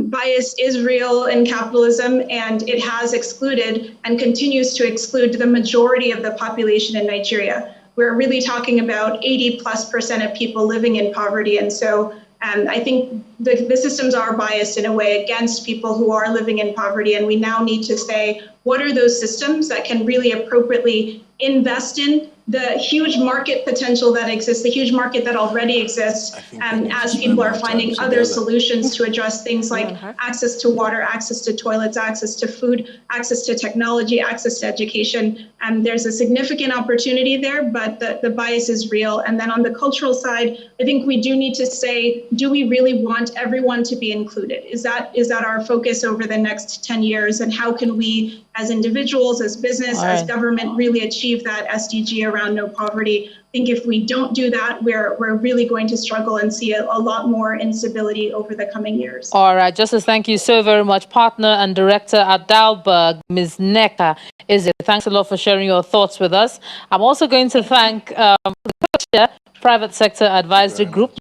bias is real in capitalism, and it has excluded and continues to exclude the majority of the population in Nigeria. We're really talking about 80+% of people living in poverty. And so I think the systems are biased in a way against people who are living in poverty. And we now need to say, what are those systems that can really appropriately invest in the huge market potential that exists, the huge market that already exists, as people are finding other solutions to address things like access to water, access to toilets, access to food, access to technology, access to education. There's a significant opportunity there, but the bias is real. And then on the cultural side, I think we do need to say, do we really want everyone to be included? Is that our focus over the next 10 years? And how can we, as individuals, as business, as government, really achieve that SDG around no poverty? I think if we don't do that, we're really going to struggle and see a lot more instability over the coming years. All right, Justice, thank you so very much. Partner and director at Dalberg, Ms. Nneka Eze. Thanks a lot for sharing your thoughts with us. I'm also going to thank the co-chair, Private Sector Advisory Group,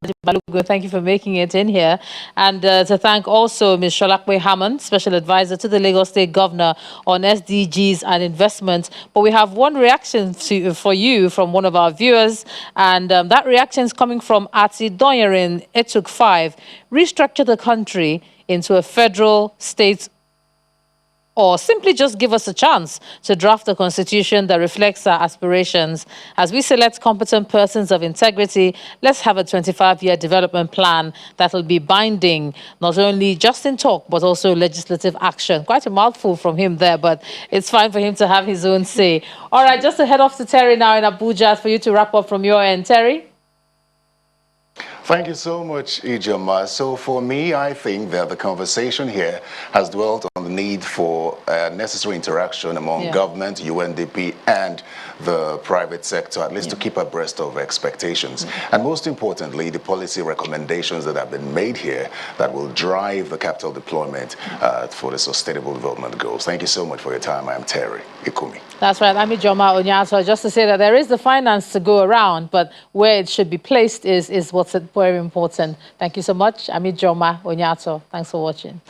Mr. Balogun. Thank you for making it in here. And to thank also Ms. Sholakwe Hammond, Special Advisor to the Lagos State Governor on SDGs and investment. But we have one reaction for you from one of our viewers, and that reaction is coming from Ati Donyerin Etuk 5. Restructure the country into a federal state, or simply just give us a chance to draft a constitution that reflects our aspirations. As we select competent persons of integrity, let's have a 25-year development plan that will be binding, not only just in talk, but also legislative action. Quite a mouthful from him there, but it's fine for him to have his own say. All right, just to head off to Terry now in Abuja for you to wrap up from your end. Terry? Thank you so much, Ijoma. So for me, I think that the conversation here has dwelt on the need for necessary interaction among government, UNDP, and the private sector, at least to keep abreast of expectations. And most importantly, the policy recommendations that have been made here that will drive the capital deployment for the Sustainable Development Goals. Thank you so much for your time. I am Terry Ikumi. That's right. I'm Ijoma Onyato. Just to say that there is the finance to go around, but where it should be placed is what's very important. Thank you so much. I'm Ijoma Onyato. Thanks for watching.